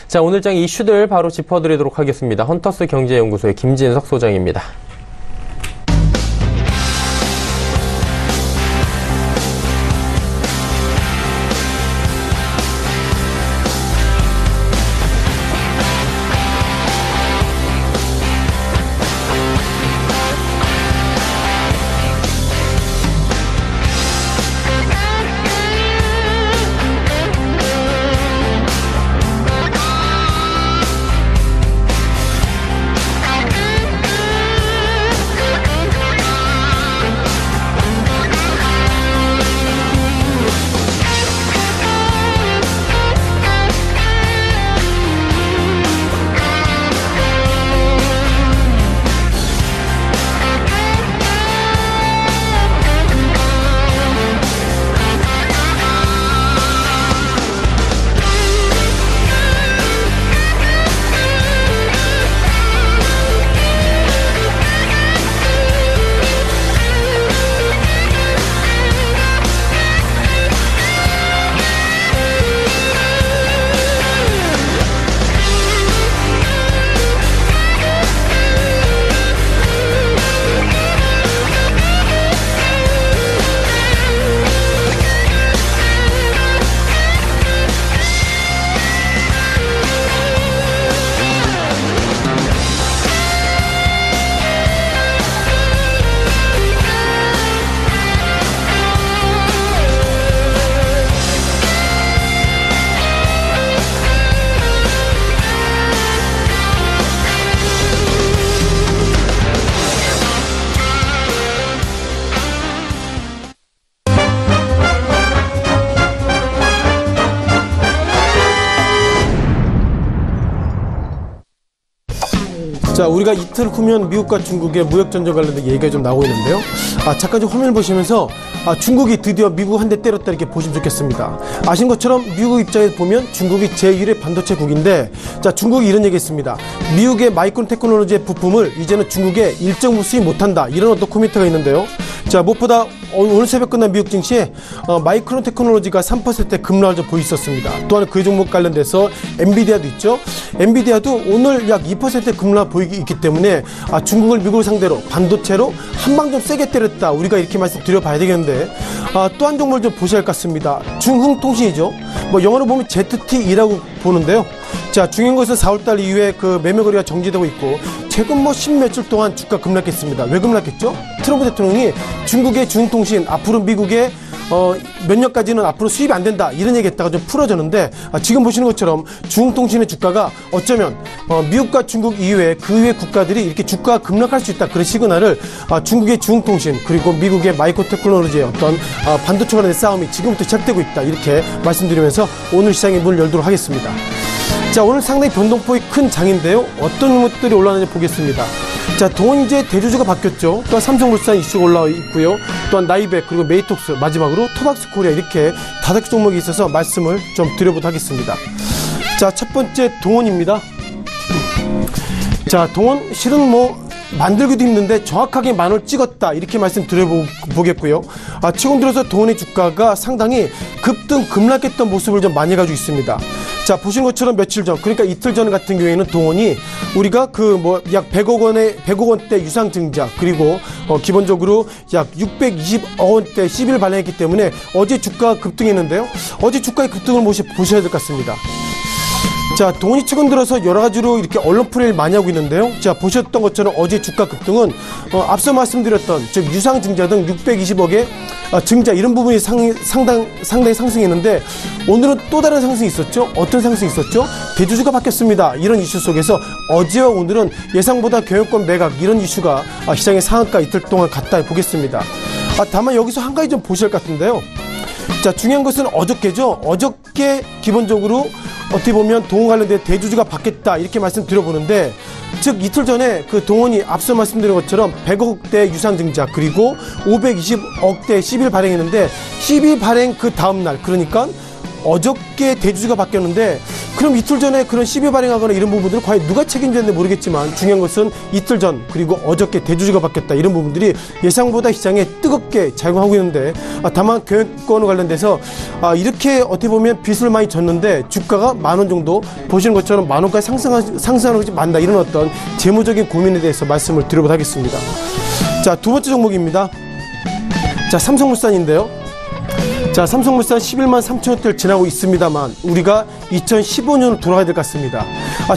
자, 오늘 장 이슈들 바로 짚어드리도록 하겠습니다. 헌터스 경제연구소의 김진석 소장입니다. 자, 우리가 이틀 후면 미국과 중국의 무역전쟁 관련된 얘기가 좀 나오고 있는데요. 잠깐 좀 화면을 보시면서 중국이 드디어 미국 한 대 때렸다 이렇게 보시면 좋겠습니다. 아신 것처럼 미국 입장에서 보면 중국이 제1의 반도체국인데, 자, 중국이 이런 얘기 했습니다. 미국의 마이크론 테크놀로지의 부품을 이제는 중국에 일정 수입 못한다, 이런 어떤 코멘트가 있는데요. 자, 무엇보다 오늘 새벽 끝난 미국 증시에 마이크론 테크놀로지가 3%의 급락을 좀 보였었습니다. 또한 그 종목 관련돼서 엔비디아도 있죠. 엔비디아도 오늘 약 2%의 급락 보이기 있기 때문에 중국을 미국을 상대로 반도체로 한 방 좀 세게 때렸다, 우리가 이렇게 말씀드려봐야 되겠는데, 또 한 종목을 좀 보셔야 할 것 같습니다. 중흥통신이죠. 뭐 영어로 보면 ZTE라고 보는데요. 자, 중요한 것은 4월달 이후에 그 매매 거래가 정지되고 있고, 최근 뭐 10며칠 동안 주가 급락했습니다. 왜 급락했죠? 트럼프 대통령이 중국의 중흥통신, 앞으로 미국의 몇 년까지는 앞으로 수입이 안 된다, 이런 얘기 했다가 좀 풀어졌는데, 지금 보시는 것처럼 중흥통신의 주가가 어쩌면 미국과 중국 이외에 그 외 국가들이 이렇게 주가가 급락할 수 있다, 그런 시그널을 중국의 중흥통신 그리고 미국의 마이크로 테크놀로지의 어떤 반도체 간의 싸움이 지금부터 시작되고 있다, 이렇게 말씀드리면서 오늘 시장의 문을 열도록 하겠습니다. 자, 오늘 상당히 변동폭이 큰 장인데요. 어떤 것들이 올라가는지 보겠습니다. 자, 동원 이제 대주주가 바뀌었죠. 또한 삼성물산 이슈가 올라와 있고요. 또한 나이백, 그리고 메이톡스, 마지막으로 토박스 코리아, 이렇게 5개 종목이 있어서 말씀을 좀 드려보도록 하겠습니다. 자, 첫 번째 동원입니다. 자, 동원 실은 뭐 만들기도 힘든데 정확하게 10,000원 찍었다, 이렇게 말씀 드려보겠고요. 최근 들어서 동원의 주가가 상당히 급등 급락했던 모습을 좀 많이 가지고 있습니다. 자, 보시는 것처럼 며칠 전, 그러니까 이틀 전 같은 경우에는 동원이 우리가 약 100억 원대 유상증자, 그리고 기본적으로 약 620억 원대 시비를 발행했기 때문에 어제 주가가 급등했는데요. 어제 주가의 급등을 보셔야 될 것 같습니다. 자, 동원이 최근 들어서 여러 가지로 이렇게 언론 플레이를 많이 하고 있는데요. 자, 보셨던 것처럼 어제 주가 급등은 앞서 말씀드렸던 즉 유상증자 등 620억의 증자, 이런 부분이 상당히 상승했는데, 오늘은 또 다른 상승이 있었죠. 어떤 상승이 있었죠? 대주주가 바뀌었습니다, 이런 이슈 속에서 어제와 오늘은 예상보다 경영권 매각, 이런 이슈가 시장의 상한가 이틀 동안 갔다 보겠습니다. 다만 여기서 한 가지 좀 보실 것 같은데요. 자, 중요한 것은 어저께죠. 어저께 기본적으로 어떻게 보면 동원 관련된 대주주가 바뀌었다, 이렇게 말씀드려보는데, 즉 이틀 전에 그 동원이 앞서 말씀드린 것처럼 100억대 유상증자, 그리고 520억대 시비를 발행했는데, 시비 발행 그 다음날, 그러니까 어저께 대주주가 바뀌었는데, 그럼 이틀 전에 그런 시비 발행하거나 이런 부분들을 과연 누가 책임졌는지 모르겠지만, 중요한 것은 이틀 전 그리고 어저께 대주주가 바뀌었다, 이런 부분들이 예상보다 시장에 뜨겁게 작용하고 있는데, 다만 경영권 관련돼서 이렇게 어떻게 보면 빚을 많이 졌는데 주가가 10,000원 정도, 보시는 것처럼 10,000원까지 상승하는 것이 맞나, 이런 어떤 재무적인 고민에 대해서 말씀을 드려보도록 하겠습니다. 자, 두 번째 종목입니다. 자, 삼성물산인데요. 자, 삼성물산 113,000원대를 지나고 있습니다만, 우리가 2015년으로 돌아가야 될 것 같습니다.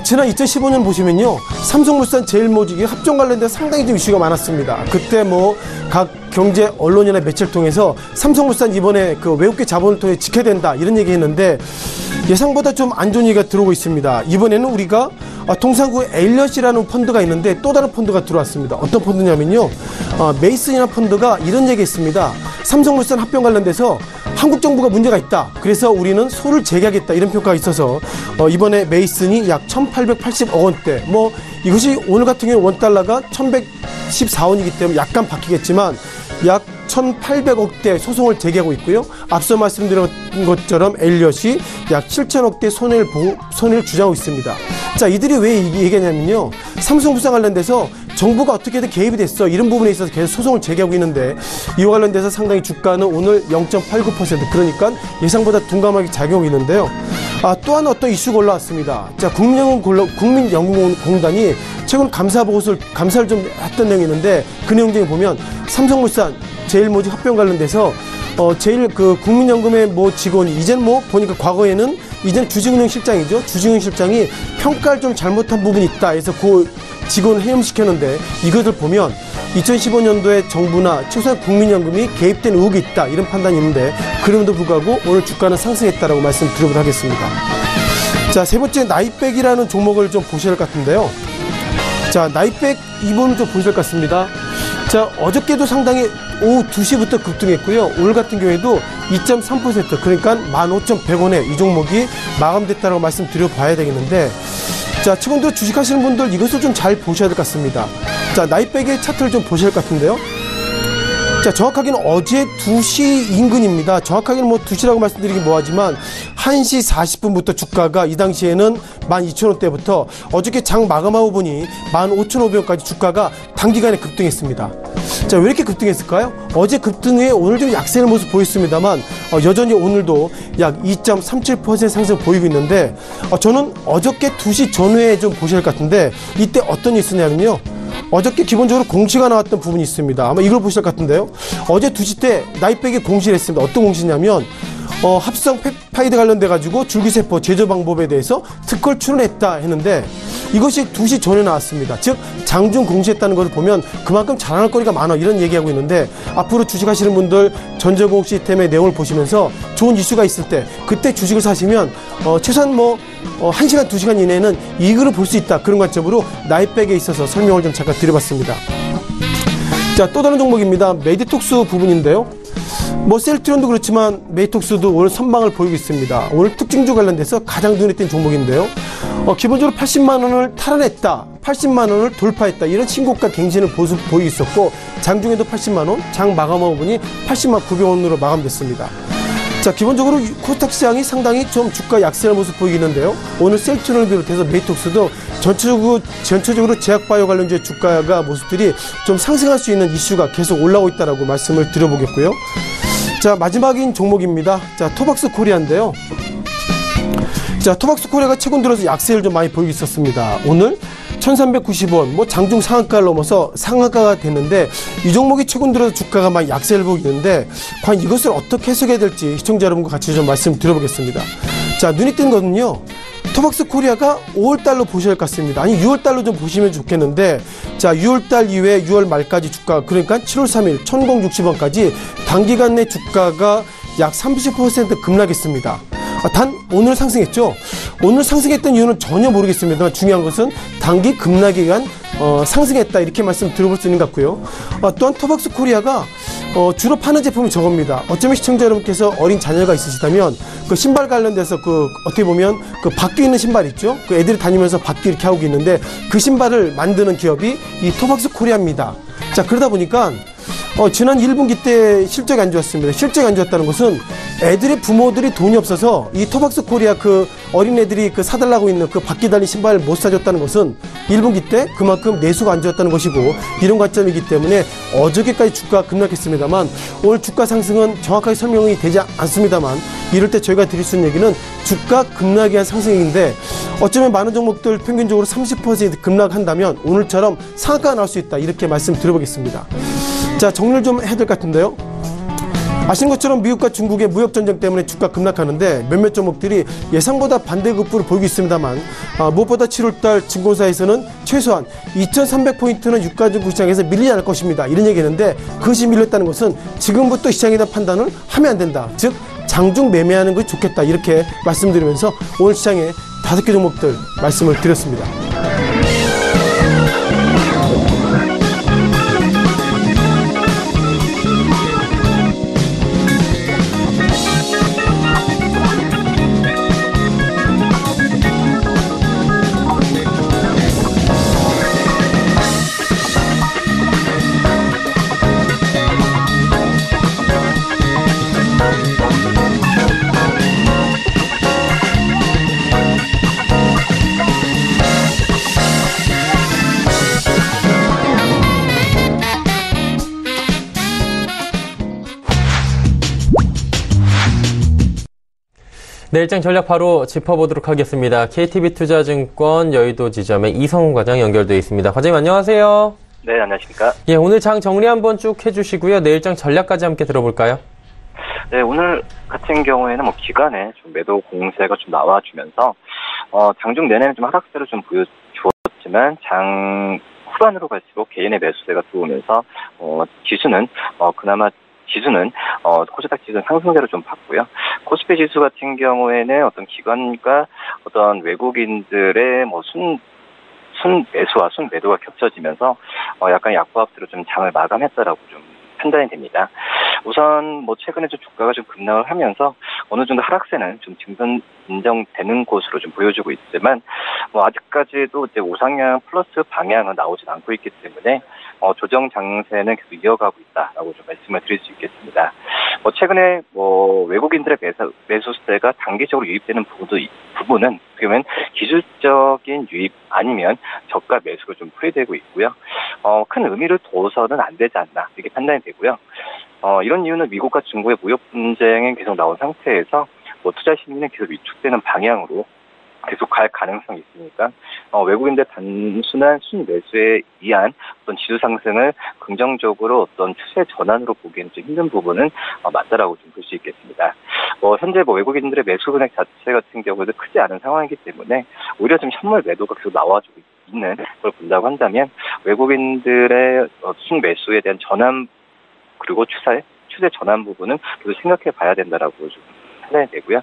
지난 2015년 보시면요, 삼성물산 제일모직이 합종 관련돼서 상당히 좀 이슈가 많았습니다. 그때 뭐 각 경제 언론이나 매체를 통해서 삼성물산 이번에 그 외국계 자본을 통해 지켜야 된다, 이런 얘기 했는데, 예상보다 좀 안 좋은 얘기가 들어오고 있습니다. 이번에는 우리가 통상구 엘리엇이라는 펀드가 있는데 또 다른 펀드가 들어왔습니다. 어떤 펀드냐면요, 메이슨이라는 펀드가 이런 얘기 했습니다. 삼성물산 합병 관련돼서 한국 정부가 문제가 있다, 그래서 우리는 소를 재개하겠다, 이런 평가가 있어서 이번에 메이슨이 약 1,880억 원대, 뭐 이것이 오늘 같은 경우 원달러가 1,114원이기 때문에 약간 바뀌겠지만 약 1,800억대 소송을 제기하고 있고요. 앞서 말씀드린 것처럼 엘리엇이 약 7,000억대 손해를 주장하고 있습니다. 자, 이들이 왜 얘기하냐면요, 삼성물산 관련돼서 정부가 어떻게든 개입이 됐어, 이런 부분에 있어서 계속 소송을 제기하고 있는데, 이와 관련돼서 상당히 주가는 오늘 0.89%, 그러니까 예상보다 둔감하게 작용하고 있는데요. 또한 어떤 이슈가 올라왔습니다. 자, 국민연금공단이 최근 감사를 좀 했던 내용이 있는데, 그 내용 중에 보면 삼성물산 제일모직 합병 관련돼서 제일 그 국민연금의 뭐 직원이 이제는 뭐 보니까 과거에는 이제는 주식은행 실장이죠. 주식은행 실장이 평가를 좀 잘못한 부분이 있다 해서 그 직원을 해임시켰는데, 이것을 보면 2015년도에 정부나 최소한 국민연금이 개입된 의혹이 있다, 이런 판단이 있는데, 그럼에도 불구하고 오늘 주가는 상승했다라고 말씀드려보도록 하겠습니다. 자, 세 번째 나이백이라는 종목을 좀 보셔야 할 것 같은데요. 자, 나이백 이 부분 좀 보셔야 할 것 같습니다. 자, 어저께도 상당히 오후 2시부터 급등했고요. 오늘 같은 경우에도 2.3%, 그러니까 15,100원에 이 종목이 마감됐다고 말씀드려 봐야 되겠는데, 자, 자, 최근 들어 주식하시는 분들 이것을 좀 잘 보셔야 될 것 같습니다. 자, 나이백의 차트를 좀 보셔야 할 것 같은데요. 자, 정확하게는 어제 2시 인근입니다. 정확하게는 뭐 2시라고 말씀드리긴 뭐하지만 1시 40분부터 주가가 이 당시에는 12,000원대부터 어저께 장 마감하고 보니 15,500원까지 주가가 단기간에 급등했습니다. 자, 왜 이렇게 급등했을까요? 어제 급등 후에 오늘 좀 약세의 모습 보였습니다만 여전히 오늘도 약 2.37% 상승 보이고 있는데 저는 어저께 2시 전후에 좀 보셔야 할 것 같은데 이때 어떤 일이 있었냐면요. 어저께 기본적으로 공시가 나왔던 부분이 있습니다. 아마 이걸 보실 것 같은데요. 어제 2시 때 나이백이 공시를 했습니다. 어떤 공시냐면 합성 펩타이드 관련돼 가지고 줄기세포 제조 방법에 대해서 특허를 출원했다 했는데 이것이 2시 전에 나왔습니다. 즉 장중 공시했다는 것을 보면 그만큼 자랑할 거리가 많아 이런 얘기하고 있는데 앞으로 주식하시는 분들 전자공 시스템의 내용을 보시면서 좋은 이슈가 있을 때 그때 주식을 사시면 최소한 1시간 2시간 이내에는 이익을 볼 수 있다 그런 관점으로 나이백에 있어서 설명을 좀 잠깐 드려봤습니다. 자, 또 다른 종목입니다. 메디톡스 부분인데요. 셀트리온도 그렇지만 메이톡스도 오늘 선방을 보이고 있습니다. 오늘 특징주 관련돼서 가장 눈에 띈 종목인데요. 기본적으로 80만 원을 탈환했다, 80만 원을 돌파했다 이런 신고가 갱신을 보이고 있었고 장중에도 80만 원, 장 마감하고 보니 80만 900원으로 마감됐습니다. 자, 기본적으로 코스닥 시장이 상당히 좀 주가 약세의 모습 보이겠는데요. 오늘 셀트리온을 비롯해서 메이톡스도 전체적으로 제약바이오 관련주의 주가가 모습들이 좀 상승할 수 있는 이슈가 계속 올라오고 있다라고 말씀을 드려보겠고요. 자, 마지막인 종목입니다. 자, 토박스 코리아인데요. 자, 토박스 코리아가 최근 들어서 약세를 좀 많이 보이고 있었습니다. 오늘 1390원, 장중 상한가를 넘어서 상한가가 됐는데 이 종목이 최근 들어서 주가가 많이 약세를 보이고 있는데 과연 이것을 어떻게 해석해야 될지 시청자 여러분과 같이 좀 말씀 드려보겠습니다. 자, 눈이 띈 거는요. 토박스 코리아가 5월달로 보셔야 할 것 같습니다. 아니 6월달로 좀 보시면 좋겠는데 자, 6월달 이후에 6월 말까지 주가 그러니까 7월 3일 1060원까지 단기간 내 주가가 약 30% 급락했습니다. 단 오늘 상승했죠. 오늘 상승했던 이유는 전혀 모르겠습니다만 중요한 것은 단기 급락에 의한 상승했다 이렇게 말씀 드려볼 수 있는 것 같고요. 또한 토박스 코리아가 주로 파는 제품이 저겁니다. 어쩌면 시청자 여러분께서 어린 자녀가 있으시다면 그 신발 관련돼서 어떻게 보면 그 바퀴 있는 신발 있죠. 그 애들이 다니면서 바퀴 이렇게 하고 있는데 그 신발을 만드는 기업이 이 토박스 코리아입니다. 자, 그러다 보니까 지난 1분기 때 실적이 안 좋았습니다. 실적이 안 좋았다는 것은 애들의 부모들이 돈이 없어서 이 토박스 코리아 어린애들이 사달라고 있는 바퀴 달린 신발을 못 사줬다는 것은 1분기 때 그만큼 내수가 안 좋았다는 것이고 이런 관점이기 때문에 어저께까지 주가가 급락했습니다만 오늘 주가 상승은 정확하게 설명이 되지 않습니다만 이럴 때 저희가 드릴 수 있는 얘기는 주가 급락에 의한 상승인데 어쩌면 많은 종목들 평균적으로 30% 급락한다면 오늘처럼 상한가가 나올 수 있다 이렇게 말씀드려보겠습니다. 자, 정리를 좀 해야 될 것 같은데요. 아시는 것처럼 미국과 중국의 무역전쟁 때문에 주가 급락하는데 몇몇 종목들이 예상보다 반대급부를 보이고 있습니다만 무엇보다 7월달 증권사에서는 최소한 2300포인트는 유가증권 시장에서 밀리지 않을 것입니다. 이런 얘기했는데 그것이 밀렸다는 것은 지금부터 시장에 대한 판단을 하면 안 된다. 즉 장중 매매하는 것이 좋겠다 이렇게 말씀드리면서 오늘 시장에 5개 종목들 말씀을 드렸습니다. 내일장 전략 바로 짚어보도록 하겠습니다. KTB투자증권 여의도 지점의 이성훈 과장 연결되어 있습니다. 과장님 안녕하세요. 네, 안녕하십니까. 예, 오늘 장 정리 한번 쭉 해주시고요. 내일장 전략까지 함께 들어볼까요? 네, 오늘 같은 경우에는 기간에 좀 매도 공세가 좀 나와주면서 장중 내내는 좀 하락세를 좀 보여주었지만 장 후반으로 갈수록 개인의 매수세가 들어오면서 지수는 코스닥 지수는 상승세로 좀 봤고요. 코스피 지수 같은 경우에는 어떤 기관과 어떤 외국인들의 순 매수와 순 매도가 겹쳐지면서 약간 약보합대로 좀 장을 마감했다라고 좀 판단이 됩니다. 우선 최근에 좀 주가가 좀 급락을 하면서 어느 정도 하락세는 좀 인정되는 것으로 좀 보여주고 있지만 아직까지도 이제 우상향 플러스 방향은 나오진 않고 있기 때문에 조정 장세는 계속 이어가고 있다라고 좀 말씀을 드릴 수 있겠습니다. 최근에 외국인들의 매수세가 단기적으로 유입되는 부분은 그러면 기술적인 유입 아니면 저가 매수로 좀 풀이되고 있고요. 큰 의미를 둬서는 안 되지 않나 이렇게 판단이 되고요. 이런 이유는 미국과 중국의 무역 분쟁이 계속 나온 상태에서 투자 심리는 계속 위축되는 방향으로 계속 갈 가능성이 있으니까 외국인들 단순한 순 매수에 의한 어떤 지수 상승을 긍정적으로 어떤 추세 전환으로 보기에는 좀 힘든 부분은 맞다라고 좀 볼 수 있겠습니다. 현재 외국인들의 매수 금액 자체 같은 경우도 크지 않은 상황이기 때문에 오히려 좀 현물 매도가 계속 나와주고 있는 걸 본다고 한다면 외국인들의 순 매수에 대한 전환 그리고 추세 전환 부분은 계속 생각해 봐야 된다라고 좀 판단이 되고요.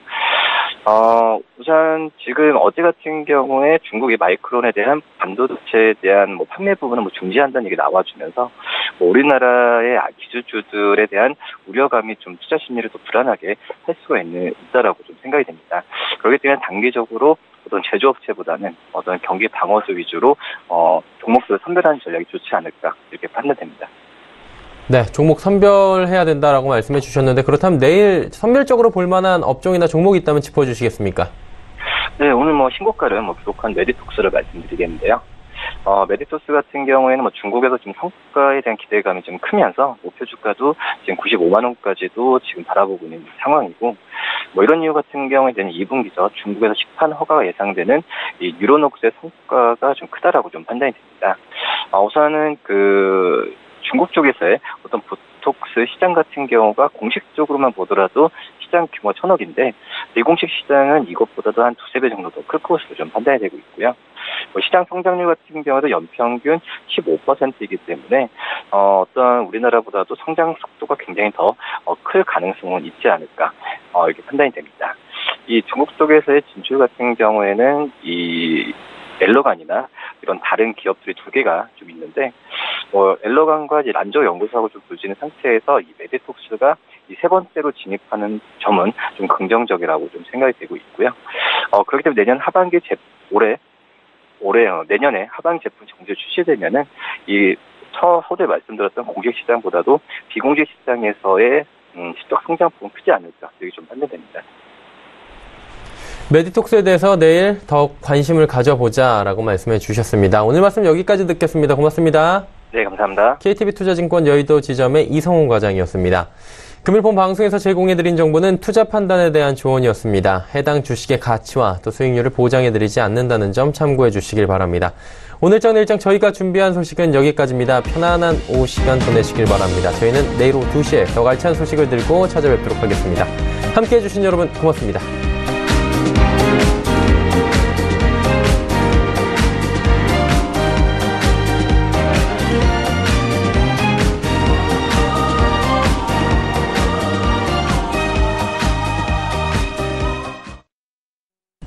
우선 지금 어제 같은 경우에 중국이 마이크론에 대한 반도체에 대한 판매 부분은 중지한다는 얘기 나와주면서 우리나라의 기술주들에 대한 우려감이 좀 투자 심리를 더 불안하게 할 수가 있다라고 좀 생각이 됩니다. 그렇기 때문에 단기적으로 어떤 제조업체보다는 어떤 경기 방어수 위주로 종목들을 선별하는 전략이 좋지 않을까 이렇게 판단됩니다. 네, 종목 선별해야 된다라고 말씀해 주셨는데 그렇다면 내일 선별적으로 볼만한 업종이나 종목이 있다면 짚어주시겠습니까? 네, 오늘 신고가를 기록한 메디톡스를 말씀드리겠는데요. 메디톡스 같은 경우에는 중국에서 지금 성과에 대한 기대감이 좀 크면서 목표 주가도 지금 95만 원까지도 지금 바라보고 있는 상황이고 이런 이유 같은 경우에는 2분기죠. 중국에서 시판 허가가 예상되는 이 뉴로녹스의 성과가 좀 크다라고 좀 판단이 됩니다. 우선은 중국 쪽에서의 어떤 보톡스 시장 같은 경우가 공식적으로만 보더라도 시장 규모 1,000억인데 비공식 시장은 이것보다도 한 2-3배 정도 더 클 것으로 좀 판단이 되고 있고요. 시장 성장률 같은 경우도 연평균 15%이기 때문에 어떤 우리나라보다도 성장 속도가 굉장히 더 클 가능성은 있지 않을까 이렇게 판단이 됩니다. 이 중국 쪽에서의 진출 같은 경우에는 이 엘러간이나 이런 다른 기업들이 2개가 좀 있는데 엘러간과 란저 연구소하고 좀 부딪히는 상태에서 이 메디톡스가 이 3번째로 진입하는 점은 좀 긍정적이라고 좀 생각이 되고 있고요. 그렇기 때문에 내년 하반기 내년에 하반기 제품 정제 출시되면은 이 서두에 말씀드렸던 공식 시장보다도 비공식 시장에서의 실적 성장폭은 크지 않을까 이렇게 좀 판단됩니다. 메디톡스에 대해서 내일 더욱 관심을 가져보자라고 말씀해 주셨습니다. 오늘 말씀 여기까지 듣겠습니다. 고맙습니다. 네, 감사합니다. KTB투자증권 여의도 지점의 이성훈 과장이었습니다. 금일 본 방송에서 제공해드린 정보는 투자 판단에 대한 조언이었습니다. 해당 주식의 가치와 또 수익률을 보장해드리지 않는다는 점 참고해 주시길 바랍니다. 오늘장 내일장 저희가 준비한 소식은 여기까지입니다. 편안한 오후 시간 보내시길 바랍니다. 저희는 내일 오후 2시에 더 알찬 소식을 들고 찾아뵙도록 하겠습니다. 함께해 주신 여러분 고맙습니다.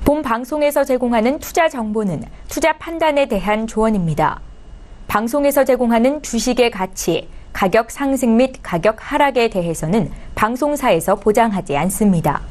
본 방송에서 제공하는 투자 정보는 투자 판단에 대한 조언입니다. 방송에서 제공하는 주식의 가치, 가격 상승 및 가격 하락에 대해서는 방송사에서 보장하지 않습니다.